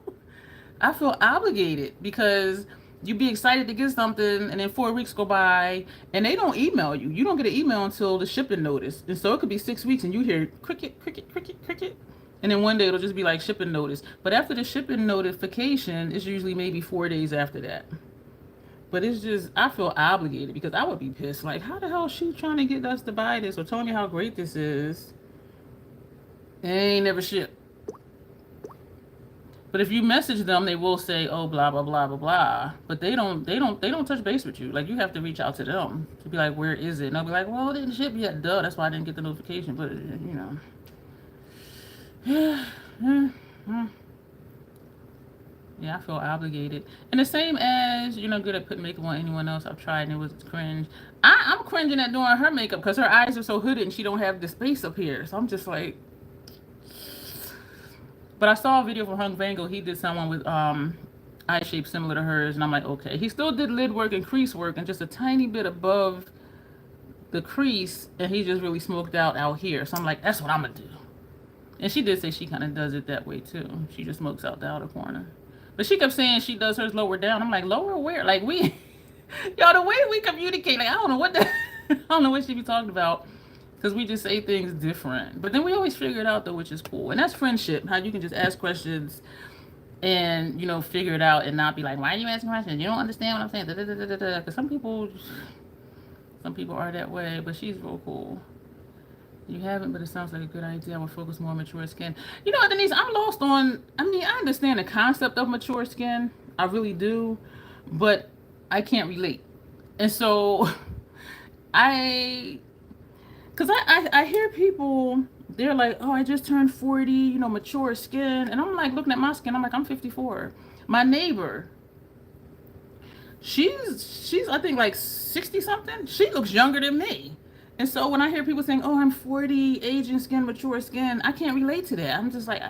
I feel obligated because you be excited to get something and then 4 weeks go by and they don't email you. You don't get an email until the shipping notice. And so it could be 6 weeks and you hear cricket, cricket, cricket, cricket. And then one day it'll just be like shipping notice. But after the shipping notification, it's usually maybe 4 days after that. But it's just, I feel obligated because I would be pissed. Like, how the hell is she trying to get us to buy this or tell me how great this is? And it ain't never shipped. But if you message them, they will say, oh, blah, blah, blah, blah, blah. But they don't touch base with you. Like, you have to reach out to them to be like, where is it? And they'll be like, well, it didn't ship yet. Duh, that's why I didn't get the notification. But, you know. Yeah, I feel obligated. And the same as, you're not good at putting makeup on anyone else. I've tried and it was cringe. I'm cringing at doing her makeup because her eyes are so hooded and she don't have the space up here. So I'm just like. But I saw a video from Hung Vango. He did someone with eye shape similar to hers. And I'm like, okay. He still did lid work and crease work and just a tiny bit above the crease. And he just really smoked out here. So I'm like, that's what I'm going to do. And she did say she kind of does it that way too. She just smokes out the outer corner. But she kept saying she does hers lower down. I'm like, lower where? Like we, y'all, the way we communicate, like I don't know what the, I don't know what she be talking about. Because we just say things different. But then we always figure it out though, which is cool. And that's friendship. How you can just ask questions and, you know, figure it out and not be like, why are you asking questions? You don't understand what I'm saying. Because some people are that way. But she's real cool. You haven't, but it sounds like a good idea. I will focus more on mature skin. You know what, Denise? I'm lost on, I mean, I understand the concept of mature skin. I really do. But I can't relate. And so because I hear people, they're like, oh, I just turned 40, you know, mature skin. And I'm like, looking at my skin, I'm like, I'm 54. My neighbor, she's I think like 60 something. She looks younger than me. And so when I hear people saying, oh, I'm 40, aging skin, mature skin, I can't relate to that. I'm just like,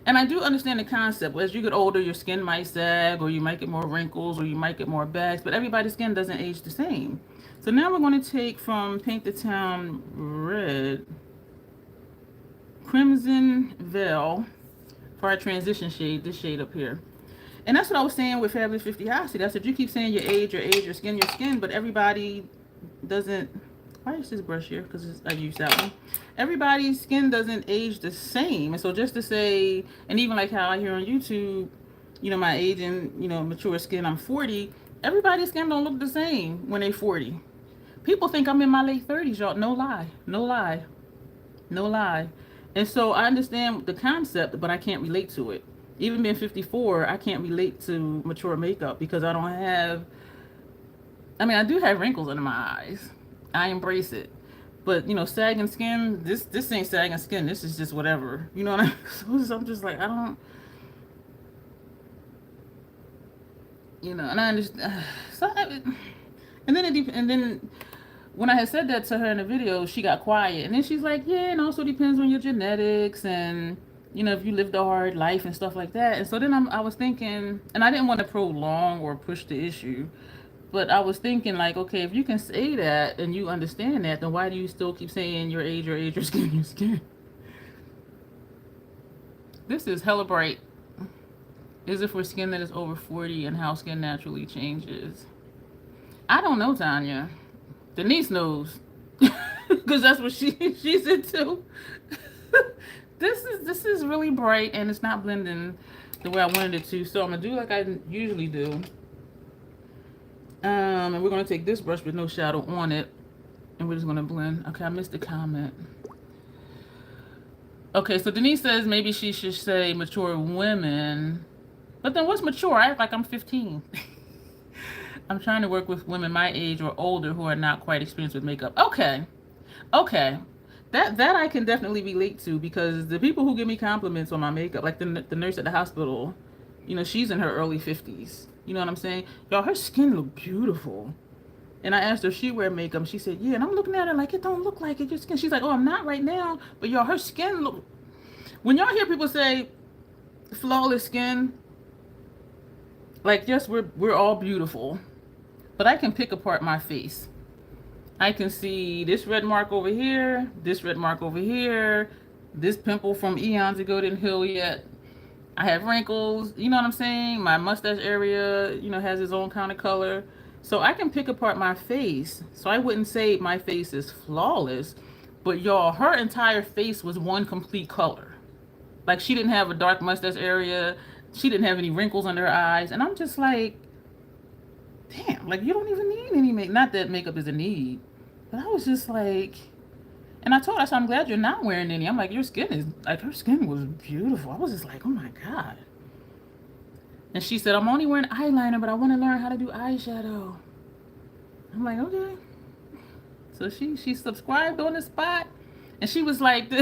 and I do understand the concept. As you get older, your skin might sag, or you might get more wrinkles, or you might get more bags, but everybody's skin doesn't age the same. So now we're going to take from Paint the Town Red, Crimson Veil, for our transition shade, this shade up here. And that's what I was saying with Fabulous 50 I said, you keep saying your age, your skin, but everybody doesn't. Why is this brush here? Because I used that one. Everybody's skin doesn't age the same. And so just to say, and even like how I hear on YouTube, you know, my age and, you know, mature skin, I'm 40. Everybody's skin don't look the same when they're 40. People think I'm in my late 30s, y'all. No lie. No lie. No lie. And so I understand the concept, but I can't relate to it. Even being 54, I can't relate to mature makeup because I don't have, I mean, I do have wrinkles under my eyes. I embrace it. But, you know, sagging skin, this ain't sagging skin. This is just whatever. You know what I mean? So I'm just like, I don't, you know, and I understand. And then when I had said that to her in the video, she got quiet. And then she's like, yeah, and also depends on your genetics and, you know, if you lived a hard life and stuff like that. And so then I was thinking, and I didn't want to prolong or push the issue. But I was thinking, like, okay, if you can say that and you understand that, then why do you still keep saying your age, your skin, your skin? This is hella bright. Is it for skin that is over 40 and how skin naturally changes? I don't know, Tanya. Denise knows. Because that's what she's into. This is really bright and it's not blending the way I wanted it to. So I'm gonna do like I usually do. And we're gonna take this brush with no shadow on it, and we're just gonna blend. Okay, I missed the comment. Okay, so Denise says maybe she should say mature women. But then what's mature? I act like I'm 15. I'm trying to work with women my age or older who are not quite experienced with makeup. Okay. Okay. That I can definitely relate to, because the people who give me compliments on my makeup, like the nurse at the hospital, you know, she's in her early 50s. You know what I'm saying? Y'all, her skin look beautiful. And I asked her if she wear makeup. She said, yeah. And I'm looking at her like, it don't look like it. Your skin. She's like, oh, I'm not right now. But y'all, her skin look. When y'all hear people say flawless skin, like, yes, we're all beautiful. But I can pick apart my face. I can see this red mark over here, this red mark over here, this pimple from eons ago didn't heal yet. I have wrinkles, you know what I'm saying? My mustache area, you know, has its own kind of color. So I can pick apart my face. So I wouldn't say my face is flawless, but y'all, her entire face was one complete color. Like, she didn't have a dark mustache area. She didn't have any wrinkles under her eyes. And I'm just like, damn, like, you don't even need any makeup. Not that makeup is a need. But I was just like, and I told her, so I'm glad you're not wearing any. I'm like, your skin is, like, her skin was beautiful. I was just like, oh my God. And she said, I'm only wearing eyeliner, but I want to learn how to do eyeshadow. I'm like, okay. So she subscribed on the spot. And she was like,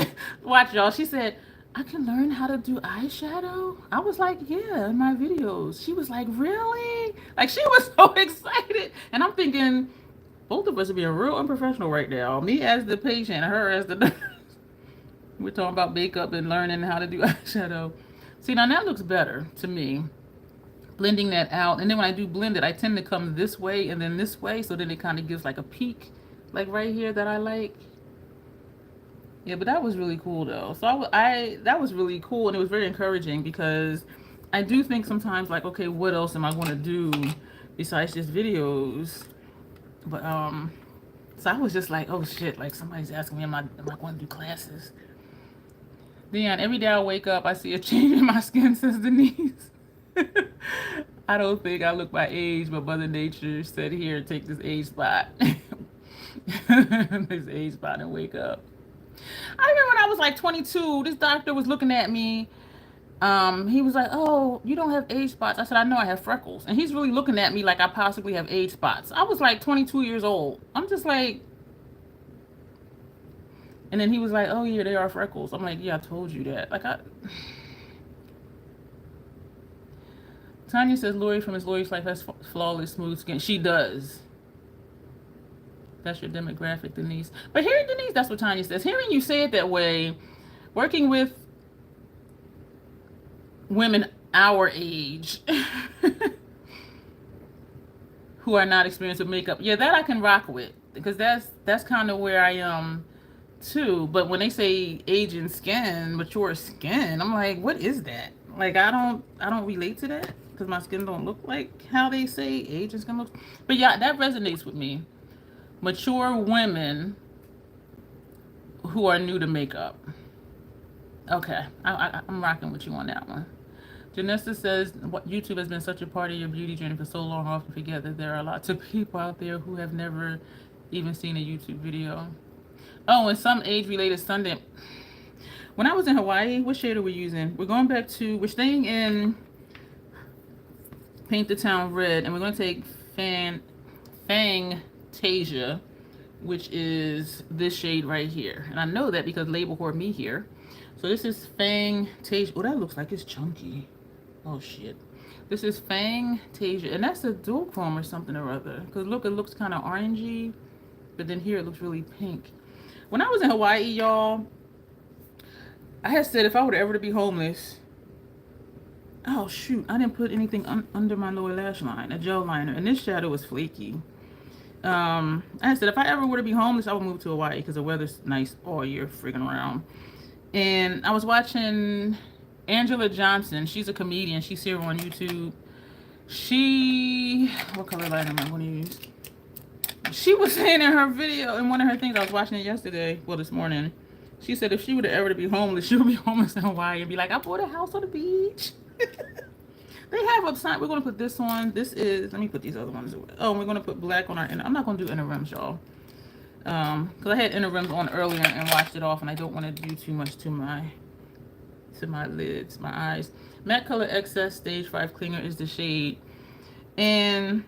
watch y'all. She said, I can learn how to do eyeshadow? I was like, yeah, in my videos. She was like, really? Like, she was so excited. And I'm thinking, both of us are being real unprofessional right now. Me as the patient, her as the nurse. We're talking about makeup and learning how to do eyeshadow. See, now that looks better to me. Blending that out. And then when I do blend it, I tend to come this way and then this way. So then it kind of gives like a peak, like right here that I like. Yeah, but that was really cool though. So that was really cool, and it was very encouraging, because I do think sometimes, like, okay, what else am I going to do besides just videos? But so I was just like, oh shit, like somebody's asking me, am I going to do classes? Dion, every day I wake up, I see a change in my skin, says Denise. I don't think I look my age, but Mother Nature said, here, take this age spot. This age spot and wake up. I remember when I was like 22, this doctor was looking at me. He was like, oh, you don't have age spots. I said, I know, I have freckles. And he's really looking at me like I possibly have age spots. I was like 22 years old. I'm just like, and then he was like, oh yeah, they are freckles. I'm like, yeah, I told you that. Like, Tanya says Lori from his Lori's Life has flawless smooth skin. She does. That's your demographic, Denise. But hearing Denise, that's what Tanya says. Hearing you say it that way, working with women our age who are not experienced with makeup, yeah, that I can rock with, because that's kind of where I am too. But when they say aging skin, mature skin, I'm like, what is that? Like, I don't relate to that, because my skin don't look like how they say aging skin looks. But yeah, that resonates with me. Mature women who are new to makeup. Okay, I'm rocking with you on that one. Janessa says, YouTube has been such a part of your beauty journey for so long, I often forget that there are lots of people out there who have never even seen a YouTube video. Oh, and some age-related Sunday. When I was in Hawaii, what shade are we using? We're staying in Paint the Town Red, and we're going to take Fantasia, which is this shade right here. And I know that because Label Whore Me here. So this is Fantasia. Oh, that looks like it's chunky. Oh, shit. This is Fantasia. And that's a dual chrome or something or other. Because look, it looks kind of orangey. But then here it looks really pink. When I was in Hawaii, y'all, I had said if I were ever to be homeless... Oh, shoot. I didn't put anything under my lower lash line. A gel liner. And this shadow is flaky. I said if I ever were to be homeless, I would move to Hawaii because the weather's nice all year friggin' around. And I was watching Angela Johnson. She's a comedian. She's here on YouTube. What color light am I going to use? She was saying in her video, in one of her things, I was watching it yesterday, well, this morning, she said if she were to ever to be homeless, she would be homeless in Hawaii and be like, I bought a house on the beach. They have a sign. We're going to put this on. This is, let me put these other ones away. Oh, we're going to put black on our inner. I'm not going to do inner rims, y'all. Because I had inner rims on earlier and washed it off, and I don't want to do too much to my lids, my eyes. Matte Color Excess Stage 5 Cleaner is the shade. And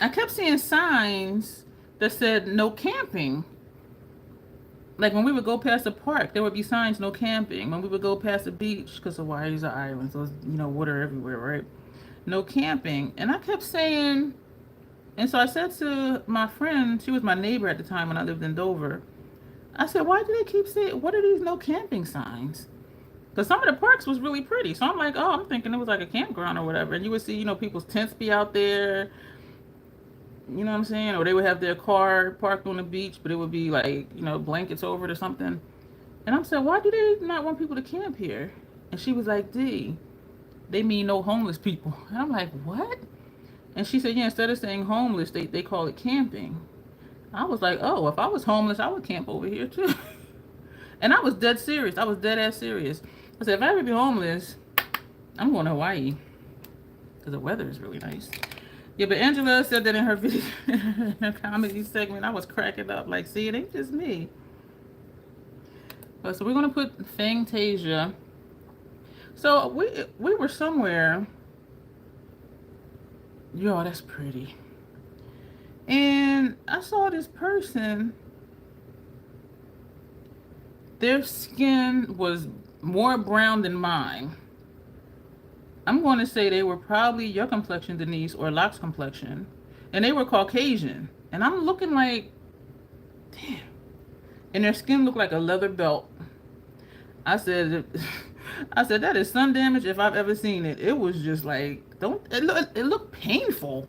I kept seeing signs that said no camping. Like when we would go past the park, there would be signs no camping. When we would go past the beach, because Hawaii is an island, so there's, you know, water everywhere, right? No camping. And I kept saying, and so I said to my friend, she was my neighbor at the time when I lived in Dover. I said, why do they keep saying, what are these no camping signs? Because some of the parks was really pretty. So I'm like, oh, I'm thinking it was like a campground or whatever. And you would see, you know, people's tents be out there. You know what I'm saying? Or they would have their car parked on the beach, but it would be like, you know, blankets over it or something. And I'm saying, why do they not want people to camp here? And she was like, D, they mean no homeless people. And I'm like, what? And she said, yeah, instead of saying homeless, they call it camping. I was like, oh, if I was homeless, I would camp over here too. And I was dead serious. I was dead ass serious. I said, if I ever be homeless, I'm going to Hawaii. Because the weather is really nice. Yeah, but Angela said that in her video, in her comedy segment, I was cracking up. Like, see, it ain't just me. So we're going to put Fantasia. So we were somewhere. Yo, that's pretty. And I saw this person. Their skin was more brown than mine. I'm going to say they were probably your complexion, Denise, or Locke's complexion. And they were Caucasian. And I'm looking like, damn. And their skin looked like a leather belt. I said, that is sun damage if I've ever seen it. It was just like, it looked painful.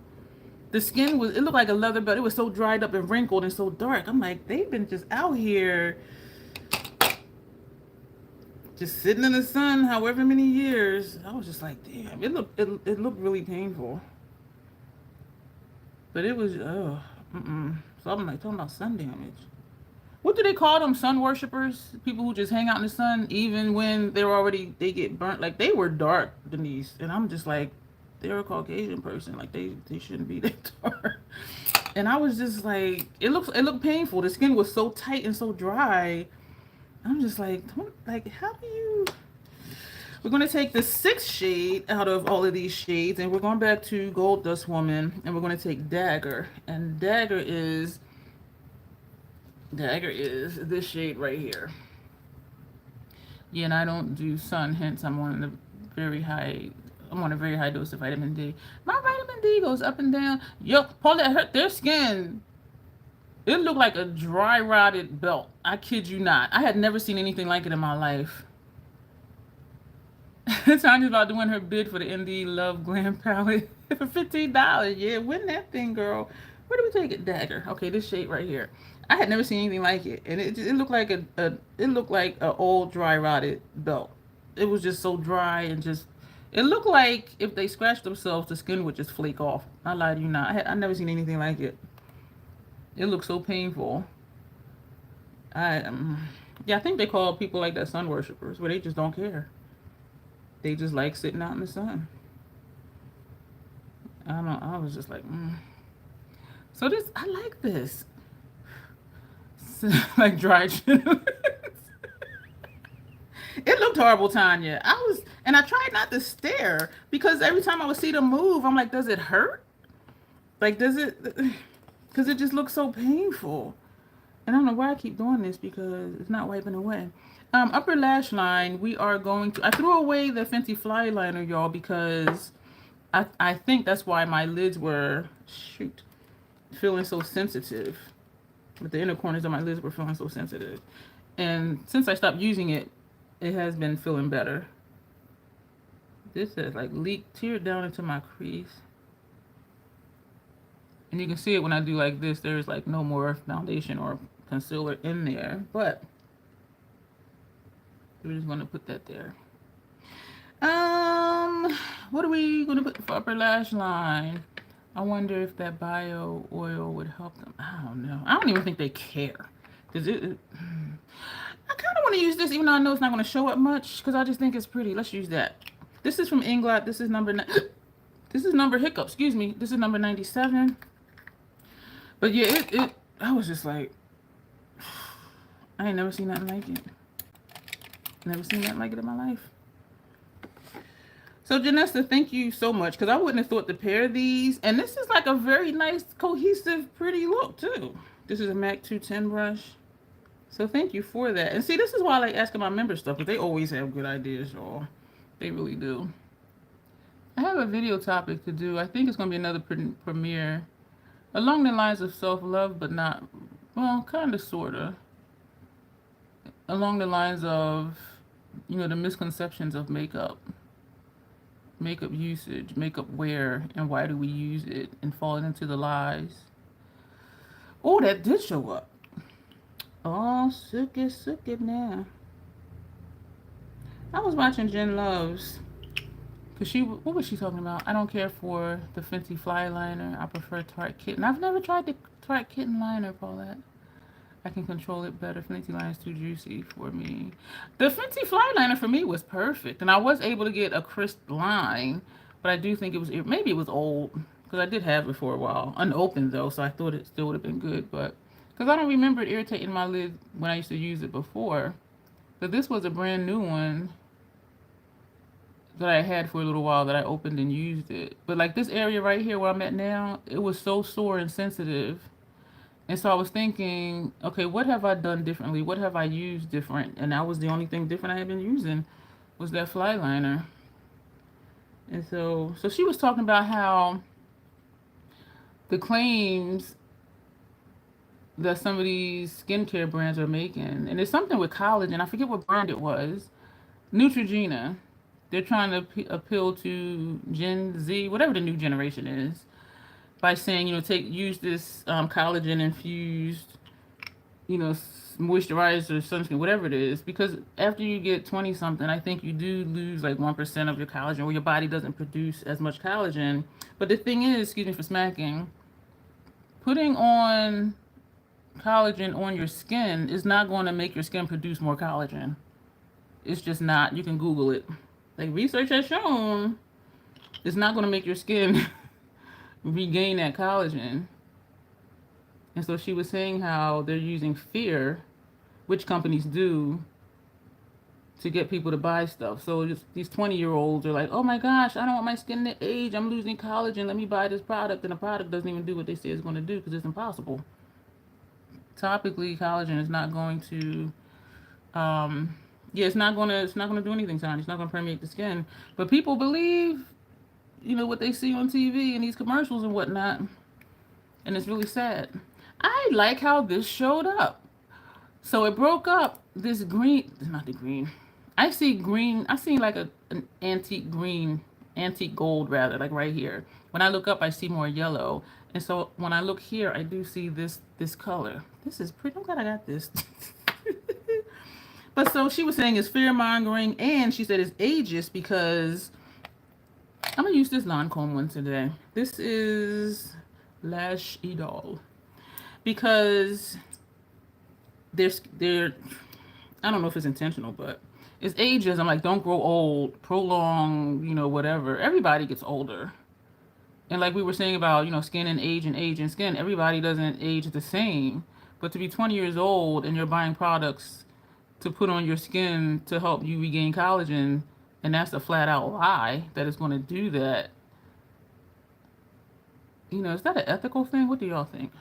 The skin it looked like a leather belt. It was so dried up and wrinkled and so dark. I'm like, they've been just out here just sitting in the sun however many years. I was just like, damn, it looked really painful. But it was, So I'm like, talking about sun damage. What do they call them? Sun worshippers? People who just hang out in the sun even when they get burnt. Like, they were dark, Denise. And I'm just like, they're a Caucasian person. Like, they shouldn't be that dark. And I was just like, it looked painful. The skin was so tight and so dry. I'm just like, how do you... We're going to take the 6th shade out of all of these shades, and we're going back to Gold Dust Woman, and we're going to take Dagger. And Dagger is this shade right here. Yeah, and I don't do sun, hence I'm on a very high dose of vitamin D. My vitamin D goes up and down. Yo, Paulette, their skin... It looked like a dry rotted belt. I kid you not. I had never seen anything like it in my life. Tanya's about to win her bid for the Indie Love Glam Palette for $15. Yeah, win that thing, girl. Where do we take it? Dagger. Okay, this shade right here. I had never seen anything like it, and it looked like a old dry rotted belt. It was just so dry and just. It looked like if they scratched themselves, the skin would just flake off. I lied to you not. I never seen anything like it. It looks so painful. I think they call people like that sun worshippers, where they just don't care. They just like sitting out in the sun. I was just like, So I like this. Like dry chin. It looked horrible, Tanya. I tried not to stare because every time I would see them move, I'm like, does it hurt? Like, does it? Because it just looks so painful. And I don't know why I keep doing this because it's not wiping away. Upper lash line, we are going to... I threw away the Fenty Fly Liner, y'all, because I think that's why my lids were, feeling so sensitive. But the inner corners of my lids were feeling so sensitive. And since I stopped using it, it has been feeling better. This has, like, teared down into my crease. And you can see it when I do like this. There's like no more foundation or concealer in there. But we're just going to put that there. What are we going to put for upper lash line? I wonder if that bio oil would help them. I don't know. I don't even think they care. Cause I kind of want to use this, even though I know it's not going to show up much, because I just think it's pretty. Let's use that. This is from Inglot. This is this is number hiccup. Excuse me. This is number 97. But yeah, I was just like, I ain't never seen nothing like it. Never seen nothing like it in my life. So Janessa, thank you so much, because I wouldn't have thought to pair these. And this is like a very nice, cohesive, pretty look too. This is a MAC 210 brush. So thank you for that. And see, this is why I like asking my members stuff, because they always have good ideas, y'all. They really do. I have a video topic to do. I think it's going to be another premiere along the lines of self-love, but not, well, kind of, sort of. Along the lines of, the misconceptions of makeup usage, makeup wear, and why do we use it, and falling into the lies. Oh, that did show up. Oh, sook it now. I was watching Jen Loves, because what was she talking about? I don't care for the Fenty Fly Liner. I prefer Tarte Kitten. I've never tried the Tarte Kitten liner, Paulette. I can control it better. Fenty Liner is too juicy for me. The Fenty Fly Liner for me was perfect, and I was able to get a crisp line, but I do think maybe it was old, because I did have it for a while. Unopened, though, so I thought it still would have been good, but because I don't remember it irritating my lid when I used to use it before. But this was a brand new one that I had for a little while that I opened and used it. But like this area right here where I'm at now, it was so sore and sensitive. And so I was thinking, okay, what have I done differently? What have I used different? And that was the only thing different I had been using was that fly liner. And so she was talking about how the claims that some of these skincare brands are making, and it's something with collagen. I forget what brand it was. Neutrogena. They're trying to appeal to Gen Z, whatever the new generation is, by saying, use this collagen infused, moisturizer, sunscreen, whatever it is, because after you get 20 something, I think you do lose like 1% of your collagen, or your body doesn't produce as much collagen. But the thing is, excuse me for smacking, putting on collagen on your skin is not going to make your skin produce more collagen. It's just not. You can Google it. Like, research has shown it's not going to make your skin regain that collagen. And so she was saying how they're using fear, which companies do, to get people to buy stuff. So these 20-year-olds are like, oh my gosh, I don't want my skin to age. I'm losing collagen. Let me buy this product. And the product doesn't even do what they say it's going to do, because it's impossible. Topically, collagen is not going to, it's not going to do anything to it. It's not going to permeate the skin. But people believe, what they see on TV and these commercials and whatnot. And it's really sad. I like how this showed up. So it broke up this green, not the green. I see green, I see like an antique green, antique gold rather, like right here. When I look up, I see more yellow. And so when I look here, I do see this color. This is pretty, I'm glad I got this. But so she was saying it's fear mongering, and she said it's ageist because I'm gonna use this Lancome one today. This is Lash Idol, because they're I don't know if it's intentional, but it's ageism. I'm like, don't grow old, prolong, whatever. Everybody gets older. And like we were saying about, skin and age and skin, everybody doesn't age the same. But to be 20 years old and you're buying products to put on your skin to help you regain collagen, and that's a flat out lie that it's going to do that. Is that an ethical thing? What do y'all think?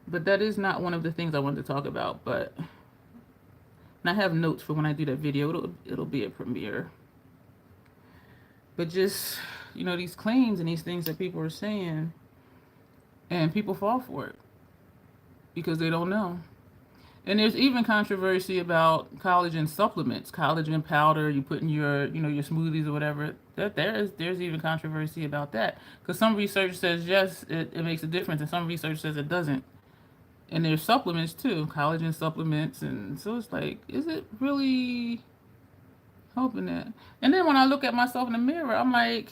But that is not one of the things I wanted to talk about. But and I have notes for when I do that video. It'll be a premiere. But just, these claims and these things that people are saying, and people fall for it because they don't know. And there's even controversy about collagen supplements, collagen powder you put in your, your smoothies or whatever. There's even controversy about that, because some research says yes, it makes a difference, and some research says it doesn't. And there's supplements too, collagen supplements, and so it's like, is it really helping that? And then when I look at myself in the mirror, I'm like,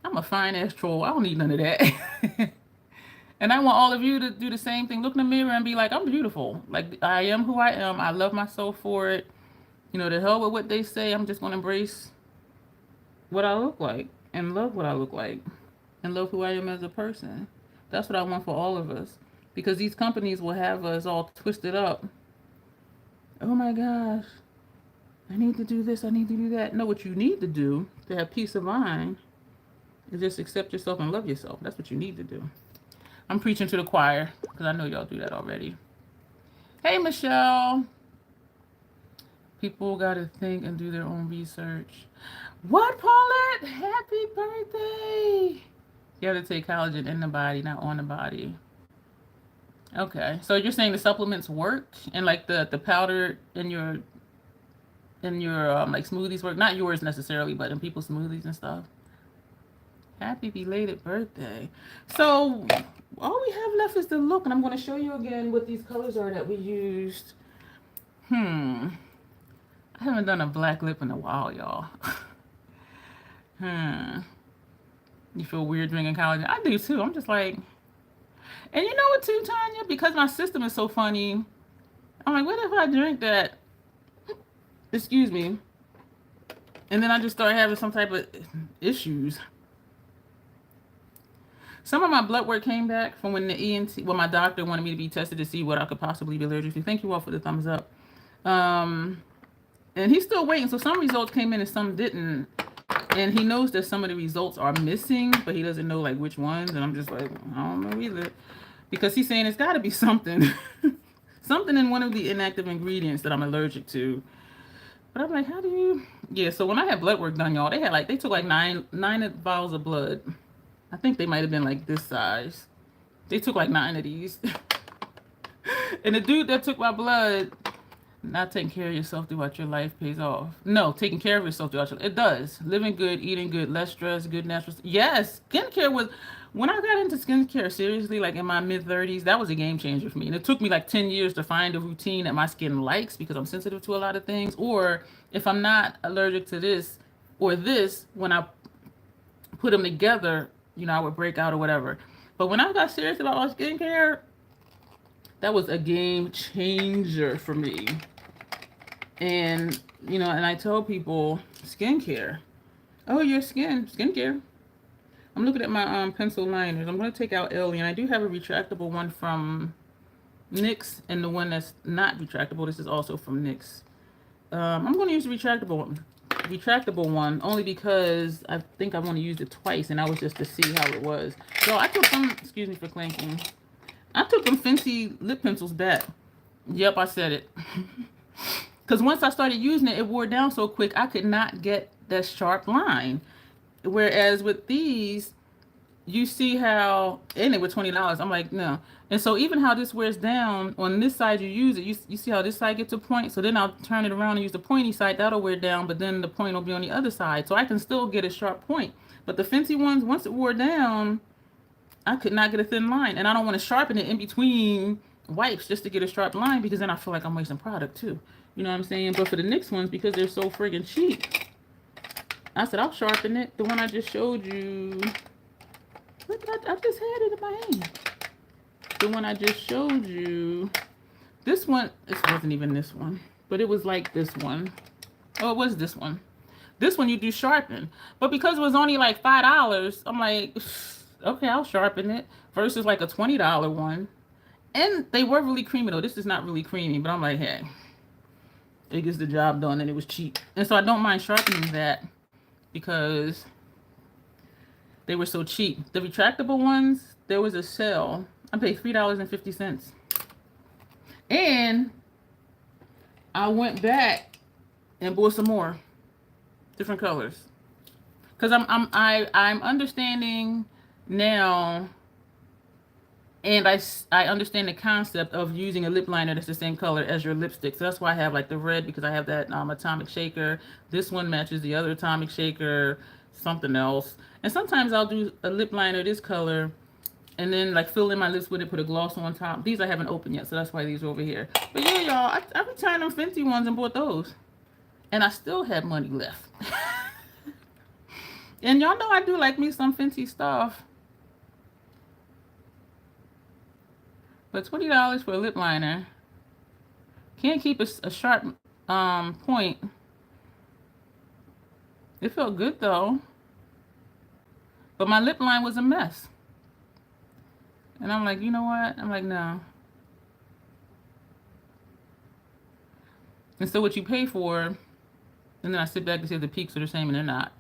I'm a fine ass troll. I don't need none of that. And I want all of you to do the same thing. Look in the mirror and be like, I'm beautiful. Like, I am who I am. I love myself for it. You know, the hell with what they say. I'm just going to embrace what I look like and love what I look like and love who I am as a person. That's what I want for all of us. Because these companies will have us all twisted up. Oh my gosh, I need to do this, I need to do that. No, what you need to do to have peace of mind is just accept yourself and love yourself. That's what you need to do. I'm preaching to the choir because I know y'all do that already. Hey, Michelle. People got to think and do their own research. What, Paulette? Happy birthday. You have to take collagen in the body, not on the body. Okay. So you're saying the supplements work and like the powder in your like smoothies work? Not yours necessarily, but in people's smoothies and stuff. Happy belated birthday. So all we have left is the look, and I'm going to show you again what these colors are that we used. I haven't done a black lip in a while, y'all. You feel weird drinking collagen? I do too. I'm just like, and you know what too, Tanya? Because my system is so funny, I'm like, what if I drink that? Excuse me. And then I just start having some type of issues. Some of my blood work came back from when the ENT, well, my doctor wanted me to be tested to see what I could possibly be allergic to. Thank you all for the thumbs up. And he's still waiting. So some results came in and some didn't. And he knows that some of the results are missing, but he doesn't know like which ones. And I'm just like, I don't know either. Because he's saying it's got to be something. Something in one of the inactive ingredients that I'm allergic to. But I'm like, how do you? Yeah, so when I had blood work done, y'all, they took like nine vials of blood. I think they might have been like this size. They took like 9 of these. And the dude that took my blood, not taking care of yourself throughout your life pays off. No, taking care of yourself throughout your life. It does. Living good, eating good, less stress, good natural. Yes, skincare was, when I got into skincare seriously, like in my mid-30s, that was a game changer for me. And it took me like 10 years to find a routine that my skin likes because I'm sensitive to a lot of things. Or if I'm not allergic to this or this, when I put them together, you know, I would break out or whatever. But when I got serious about my skincare, that was a game changer for me. And, you know, and I tell people, skincare. Oh, your skincare. I'm looking at my pencil liners. I'm going to take out Ellie, and I do have a retractable one from NYX, and the one that's not retractable, this is also from NYX. I'm going to use the retractable one only because I think I want to use it twice, and that was just to see how it was. So I took some, excuse me for clanking, I took them Fenty lip pencils back. Yep, I said it. Because once I started using it, it wore down so quick, I could not get that sharp line. Whereas with these, you see how, and they were $20. I'm like, no. And so even how this wears down, on this side you use it, you see how this side gets a point? So then I'll turn it around and use the pointy side, that'll wear down, but then the point will be on the other side. So I can still get a sharp point. But the Fenty ones, once it wore down, I could not get a thin line. And I don't want to sharpen it in between wipes just to get a sharp line because then I feel like I'm wasting product too. You know what I'm saying? But for the NYX ones, because they're so friggin' cheap, I said, I'll sharpen it. The one I just showed you. Look, I just had it in my hand. The one I just showed you. This one, this wasn't even this one. But it was like this one. Oh, it was this one. This one you do sharpen. But because it was only like $5, I'm like, okay, I'll sharpen it. Versus like a $20 one. And they were really creamy though. This is not really creamy. But I'm like, hey. It gets the job done and it was cheap. And so I don't mind sharpening that because they were so cheap. The retractable ones, there was a sale. I paid $3.50. And I went back and bought some more different colors. Because I'm understanding now, and I understand the concept of using a lip liner that's the same color as your lipstick. So that's why I have like the red, because I have that atomic shaker. This one matches the other atomic shaker, something else. And sometimes I'll do a lip liner this color and then like fill in my lips with it, put a gloss on top. These I haven't opened yet, so that's why these are over here. But yeah, y'all, I returned them Fenty ones and bought those. And I still had money left. And y'all know I do like me some Fenty stuff. But $20 for a lip liner. Can't keep a sharp point. It felt good though. But my lip line was a mess. And I'm like, you know what? I'm like, no. And so what you pay for, and then I sit back and see if the peaks are the same, and they're not.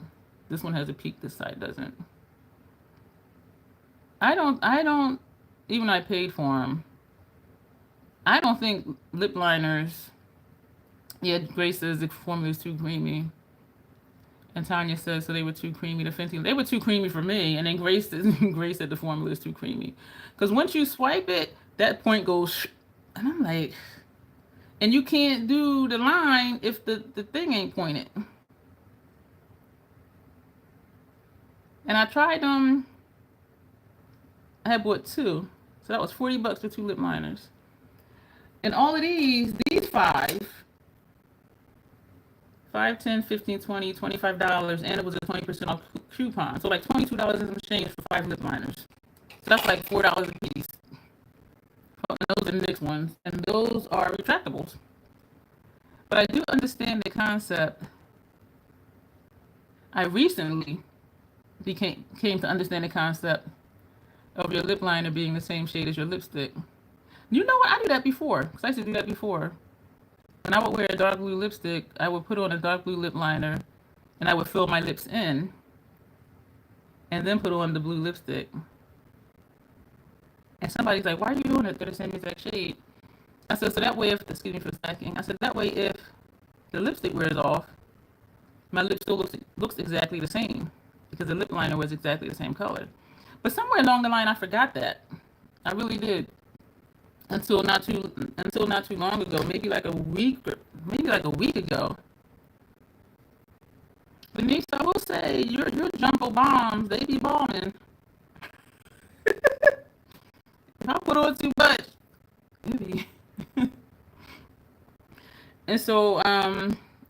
This one has a peak, this side doesn't. I don't, even though I paid for them, I don't think lip liners, yeah, Grace says the formula is too creamy. And Tanya says, so they were too creamy. The Fenty, they were too creamy for me. And then Grace, Grace said the formula is too creamy. Because once you swipe it, that point goes, and I'm like, and you can't do the line if the thing ain't pointed. And I tried I had bought two. So that was $40 for two lip liners. And all of these five, 10, 15, 20, $25, and it was a 20% off coupon. So like $22 and some change for 5 lip liners. So that's like $4 a piece. And those are the NYX ones. And those are retractables. But I do understand the concept. I recently came to understand the concept of your lip liner being the same shade as your lipstick. You know what? I did that before. Because I used to do that before. When I would wear a dark blue lipstick, I would put on a dark blue lip liner and I would fill my lips in and then put on the blue lipstick. And somebody's like, why are you doing it? They're the same exact shade. I said, so that way if, excuse me for stacking, I said, that way if the lipstick wears off, my lip still looks exactly the same because the lip liner was exactly the same color. But somewhere along the line, I forgot that. I really did. Until not too long ago, maybe like a week ago. Denise, I will say your jumbo bombs, they be bombing. If I put on too much, maybe. And so,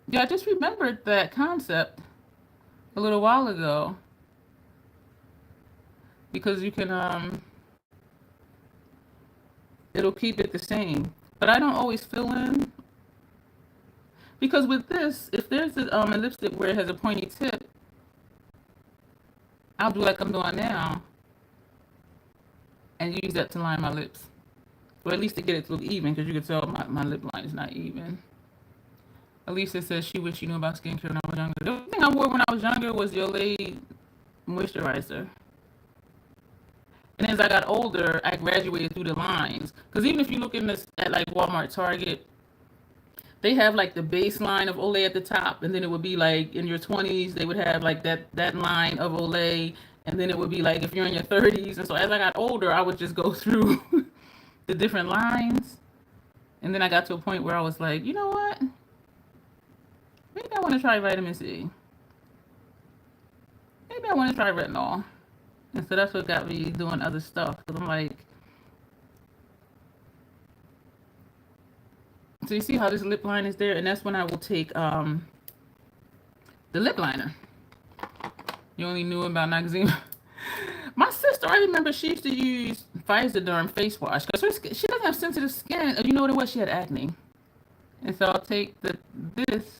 yeah, I just remembered that concept a little while ago because you can it'll keep it the same. But I don't always fill in. Because with this, if there's a lipstick where it has a pointy tip, I'll do like I'm doing now and use that to line my lips. Or at least to get it to look even, because you can tell my lip line is not even. Elisa says she wished she knew about skincare when I was younger. The only thing I wore when I was younger was the Olay moisturizer. And as I got older, I graduated through the lines. Because even if you look in this at like Walmart, Target, they have like the baseline of Olay at the top, and then it would be like in your 20s, they would have like that line of Olay, and then it would be like if you're in your 30s. And so as I got older, I would just go through the different lines. And then I got to a point where I was like, you know what? Maybe I want to try vitamin C. Maybe I want to try retinol. And so that's what got me doing other stuff. Because I'm like, so you see how this lip line is there? And that's when I will take the lip liner. You only knew about Noxzema. My sister, I remember she used to use Physoderm face wash. Because she doesn't have sensitive skin. You know what it was? She had acne. And so I'll take this.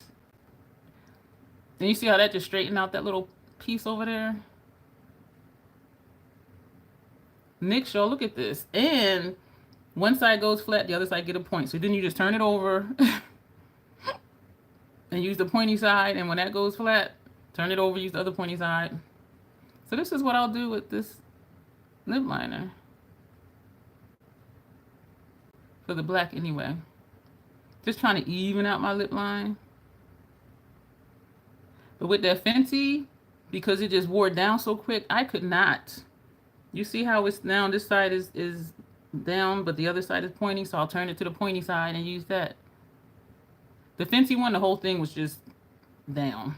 And you see how that just straightened out that little piece over there? NYX, y'all, look at this. And one side goes flat, the other side get a point. So then you just turn it over and use the pointy side. And when that goes flat, turn it over, use the other pointy side. So this is what I'll do with this lip liner. For the black anyway. Just trying to even out my lip line. But with that Fenty, because it just wore down so quick, I could not. You see how it's now, this side is down, but the other side is pointy, so I'll turn it to the pointy side and use that. The Fenty one, the whole thing was just down.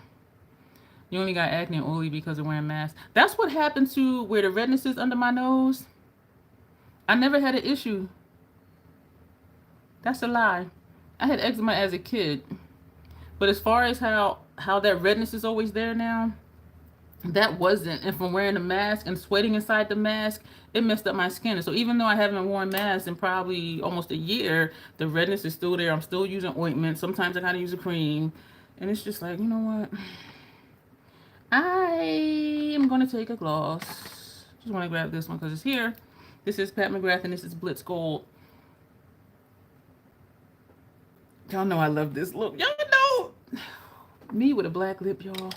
You only got acne and oily because of wearing masks. That's what happened to where the redness is under my nose. I never had an issue. That's a lie. I had eczema as a kid. But as far as how that redness is always there now, that wasn't. And from wearing a mask and sweating inside the mask, it messed up my skin. And so even though I haven't worn masks in probably almost a year, the redness is still there. I'm still using ointment. Sometimes I gotta use a cream. And it's just like, you know what? I am gonna take a gloss. Just want to grab this one because it's here. This is Pat McGrath and this is Blitz Gold. Y'all know I love this look. Y'all know me with a black lip, y'all.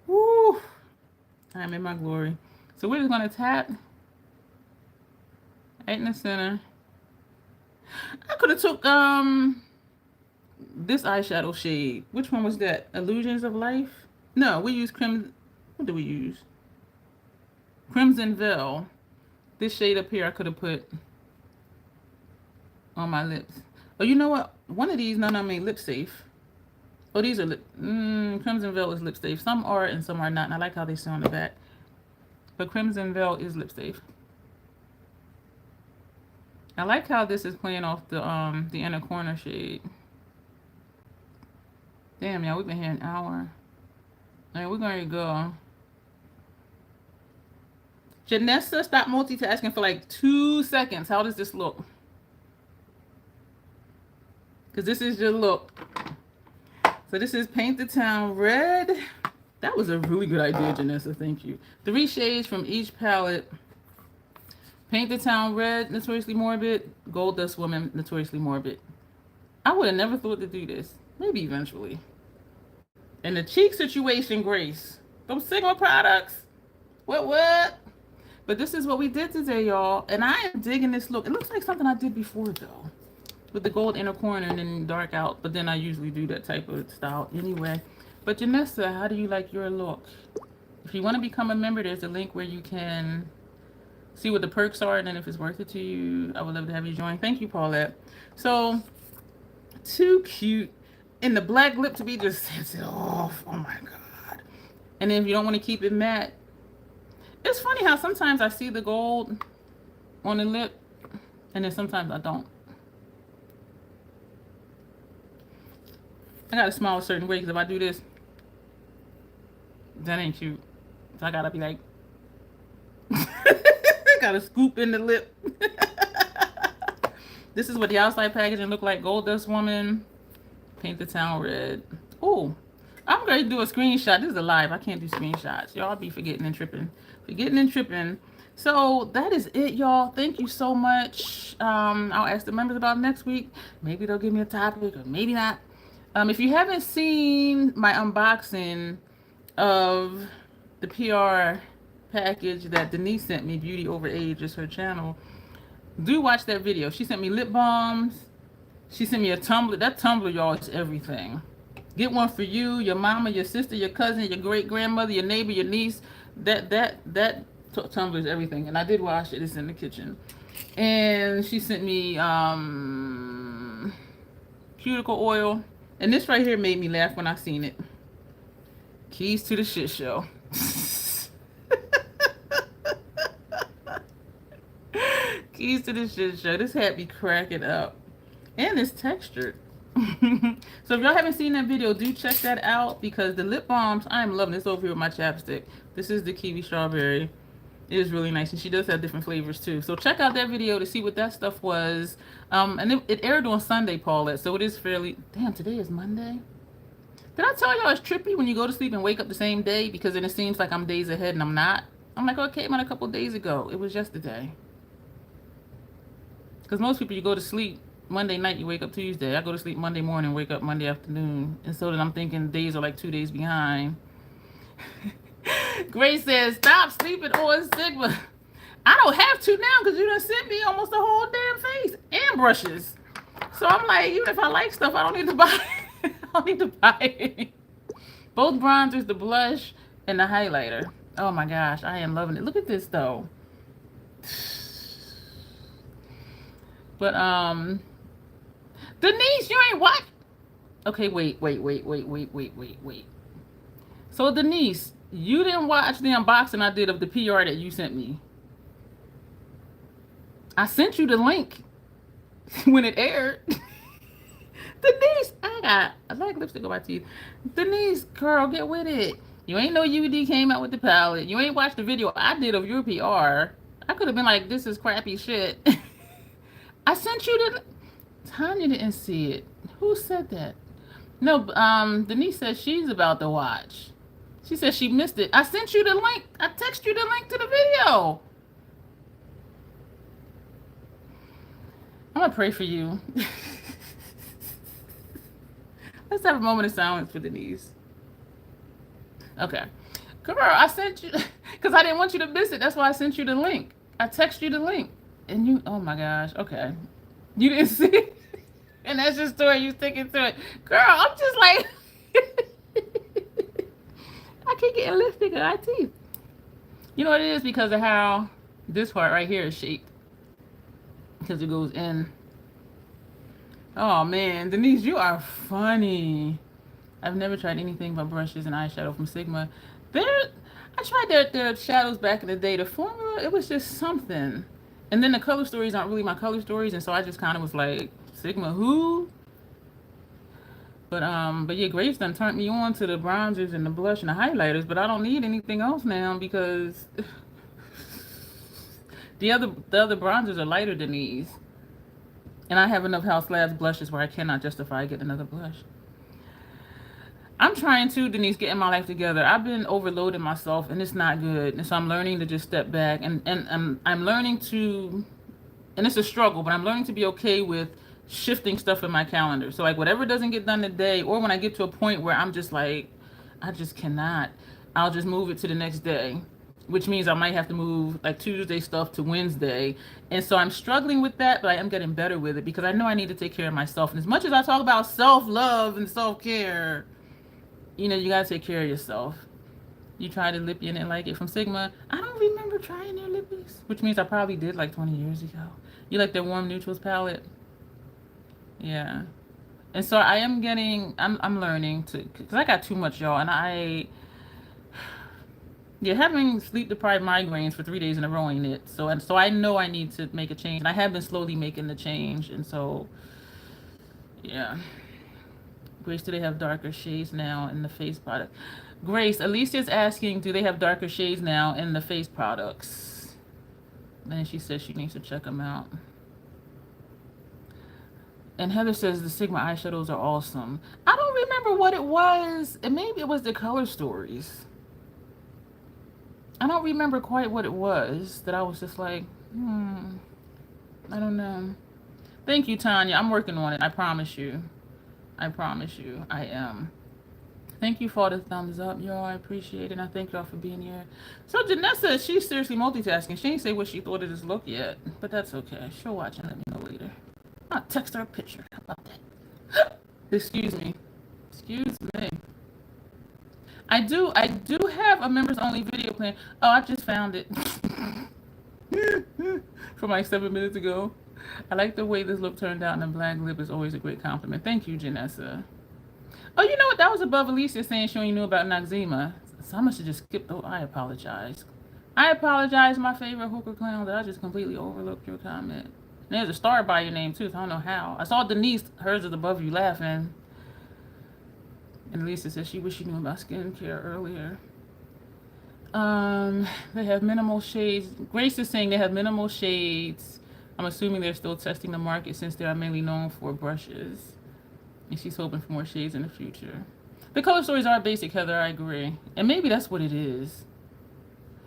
Woo! I'm in my glory. So we're just gonna tap right in the center. I could have took this eyeshadow shade. Which one was that? Illusions of Life? No, we use Crimson. What do we use? Crimson Veil. This shade up here I could have put on my lips. Oh, you know what? One of these none of them ain't lip safe. Oh, these are lip. Crimson Veil is lip safe. Some are and some are not. And I like how they say on the back. But Crimson Veil is lip safe. I like how this is playing off the inner corner shade. Damn, y'all, we've been here an hour. All right, we're going to go. Janessa, stop multitasking for like 2 seconds. How does this look? Because this is your look. So this is Paint the Town Red. That was a really good idea, Janessa. Thank you. 3 shades from each palette. Paint the Town Red, Notoriously Morbid. Gold Dust Woman, Notoriously Morbid. I would have never thought to do this. Maybe eventually. And the cheek situation, Grace. Those Sigma products. What? But this is what we did today, y'all. And I am digging this look. It looks like something I did before, though. With the gold inner corner and then dark out. But then I usually do that type of style anyway. But Janessa, how do you like your look? If you want to become a member, there's a link where you can see what the perks are. And then if it's worth it to you, I would love to have you join. Thank you, Paulette. So, too cute. And the black lip to be just sets it off. Oh, my God. And then if you don't want to keep it matte, it's funny how sometimes I see the gold on the lip. And then sometimes I don't. I gotta smile a certain way because if I do this, that ain't cute. So I gotta be like, gotta scoop in the lip. This is what the outside packaging look like. Gold Dust Woman, Paint the Town Red. Oh, I'm going to do a screenshot. This is a live. I can't do screenshots. Y'all be forgetting and tripping. So that is it, y'all. Thank you so much. I'll ask the members about next week. Maybe they'll give me a topic or maybe not. If you haven't seen my unboxing of the PR package that Denise sent me, Beauty Over Age is her channel, do watch that video. She sent me lip balms. She sent me a tumbler. That tumbler, y'all, is everything. Get one for you, your mama, your sister, your cousin, your great-grandmother, your neighbor, your niece. That tumbler is everything. And I did wash it. It's in the kitchen. And she sent me cuticle oil. And this right here made me laugh when I seen it. Keys to the shit show. Keys to the shit show. This had me cracking up. And it's textured. So if y'all haven't seen that video, do check that out because the lip balms, I'm loving this over here with my chapstick. This is the kiwi strawberry. It is really nice. And she does have different flavors too. So check out that video to see what that stuff was. And it aired on Sunday, Paulette. So it is fairly... Damn, today is Monday? Did I tell y'all it's trippy when you go to sleep and wake up the same day? Because then it seems like I'm days ahead and I'm not. I'm like, oh, it came out a couple days ago. It was yesterday. Because most people, you go to sleep Monday night, you wake up Tuesday. I go to sleep Monday morning, wake up Monday afternoon. And so then I'm thinking days are like 2 days behind. Grace says, stop sleeping on Sigma. I don't have to now because you done sent me almost the whole damn face and brushes. So I'm like, even if I like stuff, I don't need to buy it. I don't need to buy it. Both bronzers, the blush, and the highlighter. Oh my gosh, I am loving it. Look at this though. But Denise, you ain't what? Okay, wait. So Denise, you didn't watch the unboxing I did of the PR that you sent me. I sent you the link when it aired. Denise, I got a black lipstick on my teeth. Denise, girl, get with it. You ain't know UD came out with the palette. You ain't watched the video I did of your PR. I could have been like, this is crappy shit. I sent you the... Tanya didn't see it. Who said that? No, Denise said she's about to watch. She said she missed it. I sent you the link. I texted you the link to the video. I'm gonna pray for you. Let's have a moment of silence for Denise. Okay. Girl, I sent you, because I didn't want you to miss it. That's why I sent you the link. I texted you the link. And you, oh my gosh, okay. You didn't see it? And that's your story. You sticking to it. Girl, I'm just like, I can't get a lipstick in my teeth. You know what it is? Because of how this part right here is shaped. Because it goes in. Oh man, Denise, you are funny. I've never tried anything but brushes and eyeshadow from Sigma. I tried their shadows back in the day. The formula, it was just something. And then the color stories aren't really my color stories, and so I just kind of was like, Sigma who? But yeah, Grace done turned me on to the bronzers and the blush and the highlighters, but I don't need anything else now because the other bronzers are lighter than these. And I have enough House Labs blushes where I cannot justify getting another blush. I'm trying to, Denise, getting my life together. I've been overloading myself, and it's not good. And so I'm learning to just step back. And I'm learning to, and it's a struggle, but I'm learning to be okay with shifting stuff in my calendar. So, like, whatever doesn't get done today, or when I get to a point where I'm just like, I just cannot, I'll just move it to the next day, which means I might have to move, like, Tuesday stuff to Wednesday. And so I'm struggling with that, but I am getting better with it because I know I need to take care of myself. And as much as I talk about self-love and self-care, you know, you gotta take care of yourself. You tried a lippy and didn't like it from Sigma. I don't remember trying their lippies, which means I probably did like 20 years ago. You like their Warm Neutrals palette? Yeah. And so I am getting, I'm learning to, because I got too much, y'all. And yeah, having sleep deprived migraines for 3 days in a row ain't it. So I know I need to make a change. And I have been slowly making the change. And so, yeah. Grace, do they have darker shades now in the face product? Grace, Alicia's asking, do they have darker shades now in the face products? Then she says she needs to check them out. And Heather says the Sigma eyeshadows are awesome. I don't remember what it was. And maybe it was the color stories. I don't remember quite what it was that I was just like, I don't know. Thank you, Tanya. I'm working on it. I promise you. I promise you, I am. Thank you for the thumbs up, y'all. I appreciate it. And I thank y'all for being here. So Janessa, she's seriously multitasking. She ain't say what she thought of this look yet, but that's okay. She'll watch and let me know later. I'll text her a picture. How about that? Excuse me. Excuse me. I do have a members only video plan. Oh, I just found it. From like 7 minutes ago. I like the way this look turned out, and the black lip is always a great compliment. Thank you, Janessa. Oh, you know what? That was above Alicia saying she only knew about Noxzema. So I must have just skipped. Oh, I apologize. I apologize, my favorite hooker clown, that I just completely overlooked your comment. And there's a star by your name, too, so I don't know how. I saw Denise, hers is above you, laughing. And Lisa says she wished she knew about skincare earlier. They have minimal shades. Grace is saying they have minimal shades. I'm assuming they're still testing the market since they are mainly known for brushes. And she's hoping for more shades in the future. The color stories are basic, Heather, I agree. And maybe that's what it is.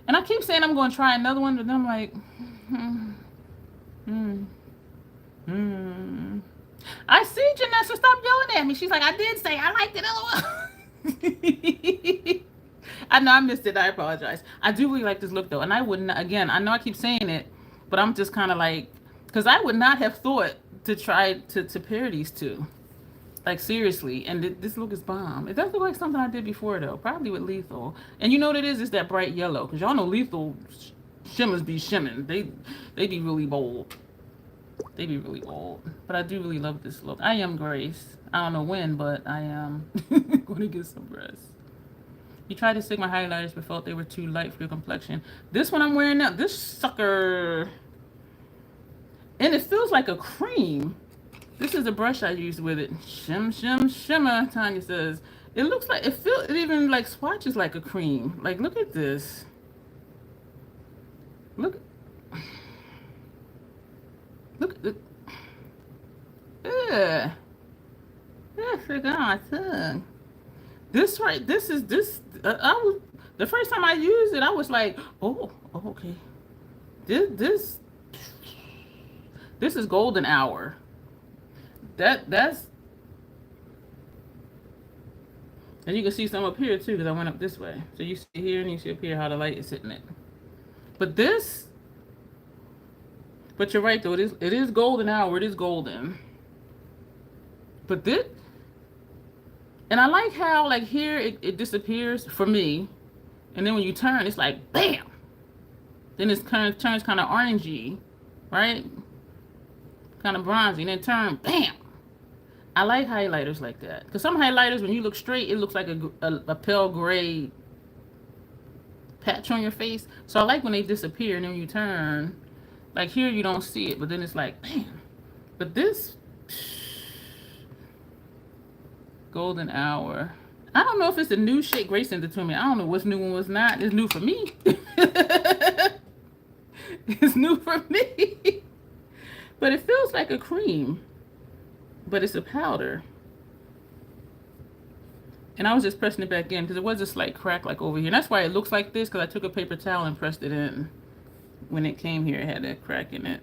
And I keep saying I'm going to try another one, but then I'm like, I see Janessa, stop yelling at me. She's like, I did say I liked it. I know I missed it. I apologize. I do really like this look, though. And I wouldn't, again, I know I keep saying it, but I'm just kind of like, because I would not have thought to try to pair these two. Like, seriously. And this look is bomb. It does look like something I did before, though. Probably with Lethal. And you know what it is? It's that bright yellow. Because y'all know Lethal shimmers be shimming. They be really bold. They be really bold. But I do really love this look. I am Grace. I don't know when, but I am going to get some rest. You tried to Sigma highlighters but felt they were too light for your complexion. This one I'm wearing now, this sucker. And it feels like a cream. This is a brush I used with it. Shim, shim, shimmer, Tanya says. It looks like it even like swatches like a cream. Like look at this. Look look at yeah. Yeah, figure out my tongue. This right, this. I was the first time I used it, I was like, oh, okay. This this is golden hour. That's and you can see some up here too because I went up this way. So you see here and you see up here how the light is hitting it. But this, but you're right though. It is golden hour. It is golden. But this, and I like how like here it disappears for me, and then when you turn, it's like bam. Then it turns kind of orangey, right? Kind of bronzy, and then turn bam. I like highlighters like that because some highlighters, when you look straight, it looks like a pale gray patch on your face. So I like when they disappear and then you turn. Like here, you don't see it, but then it's like bam. But this golden hour. I don't know if it's a new shade. Grace sent it to me. I don't know what's new and what's not. It's new for me. It's new for me. But it feels like a cream. But it's a powder. And I was just pressing it back in because it was a slight crack like over here. And that's why it looks like this, because I took a paper towel and pressed it in. When it came here, it had that crack in it.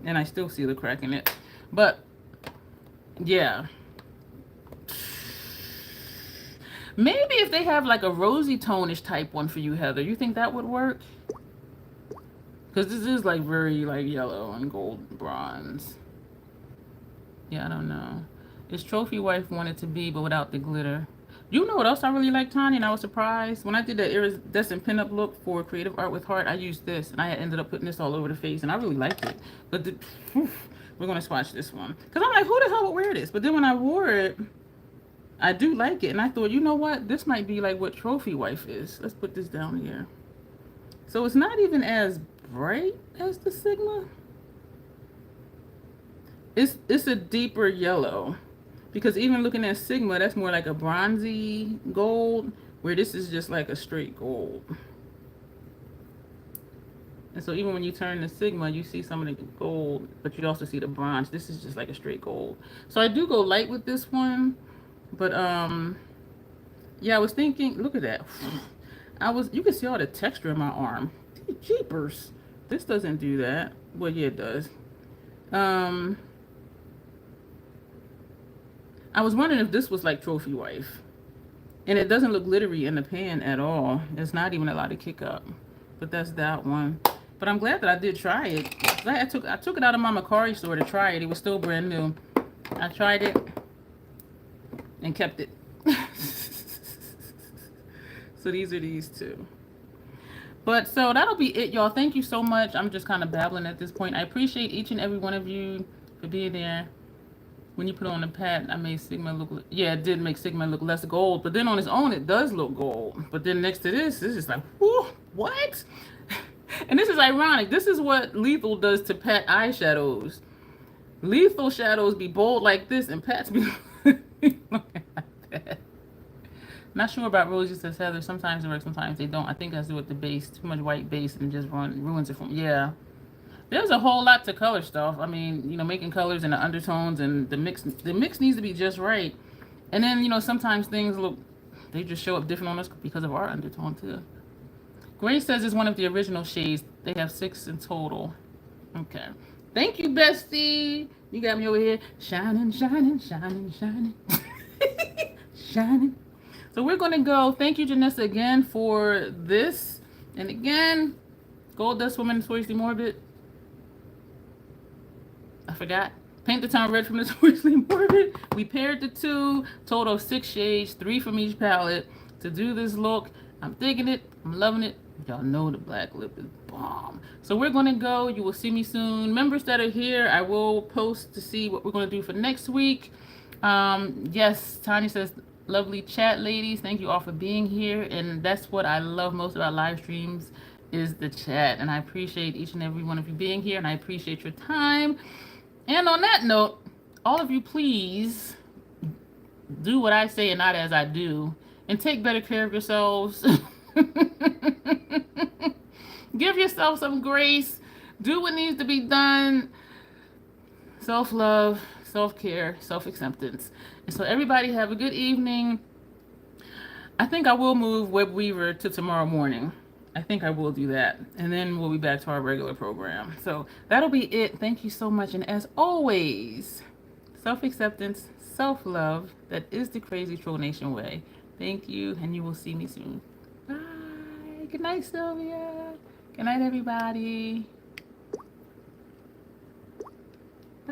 And I still see the crack in it. But, yeah. Maybe if they have like a rosy tone-ish type one for you, Heather, you think that would work? Because this is like very like yellow and gold bronze. Yeah, I don't know. It's Trophy Wife wanted to be, but without the glitter. You know what else I really like, Tanya? And I was surprised. When I did the iridescent pinup look for Creative Art with Heart, I used this. And I ended up putting this all over the face. And I really liked it. But we're going to swatch this one. Because I'm like, who the hell would wear this? But then when I wore it, I do like it. And I thought, you know what? This might be like what Trophy Wife is. Let's put this down here. So it's not even as bright as the Sigma. It's a deeper yellow. Because even looking at Sigma, that's more like a bronzy gold, where this is just like a straight gold. And so even when you turn the Sigma, you see some of the gold, but you also see the bronze. This is just like a straight gold. So I do go light with this one. But yeah, I was thinking, look at that. You can see all the texture in my arm. Jeepers. This doesn't do that. Well, yeah, it does. I was wondering if this was like Trophy Wife. And it doesn't look glittery in the pan at all. There's not even a lot of kick up. But that's that one. But I'm glad that I did try it. I took it out of my Macari store to try it. It was still brand new. I tried it and kept it. So these are these two. But so that'll be it, y'all. Thank you so much. I'm just kind of babbling at this point. I appreciate each and every one of you for being there. When you put on the pad, I made Sigma look, yeah, it did make Sigma look less gold, but then on its own, it does look gold. But then next to this, it's just like, whoo, what? And this is ironic. This is what Lethal does to Pat eyeshadows. Lethal shadows be bold like this, and Pat's be like that. Not sure about Rosie, says Heather. Sometimes it works, sometimes they don't. I think it has to do with the base. Too much white base and just ruins it for me. Yeah. There's a whole lot to color stuff. I mean, you know, making colors and the undertones and the mix needs to be just right. And then, you know, sometimes things look, they just show up different on us because of our undertone too. Grace says it's one of the original shades. They have 6 in total. Okay. Thank you, bestie. You got me over here shining, shining, shining, shining. Shining. So we're going to go. Thank you, Janessa, again for this. And again, Gold Dust Woman, Notoriously Morbid. I forgot. Paint the Town Red from Notoriously Morbid. We paired the two. Total of 6 shades, 3 from each palette to do this look. I'm digging it. I'm loving it. Y'all know the black lip is bomb. So we're going to go. You will see me soon. Members that are here, I will post to see what we're going to do for next week. Yes, Tanya says, lovely chat, ladies. Thank you all for being here. And that's what I love most about live streams is the chat. And I appreciate each and every one of you being here. And I appreciate your time. And on that note, all of you, please Do what I say and not as I do. And take better care of yourselves. Give yourself some grace. Do what needs to be done. Self-love, self-care, self-acceptance. And so everybody have a good evening. I think I will move Web Weaver to tomorrow morning. I think I will do that. And then we'll be back to our regular program. So that'll be it. Thank you so much. And as always, self-acceptance, self-love. That is the Crazy Troll Nation way. Thank you. And you will see me soon. Bye. Good night, Sylvia. Good night, everybody.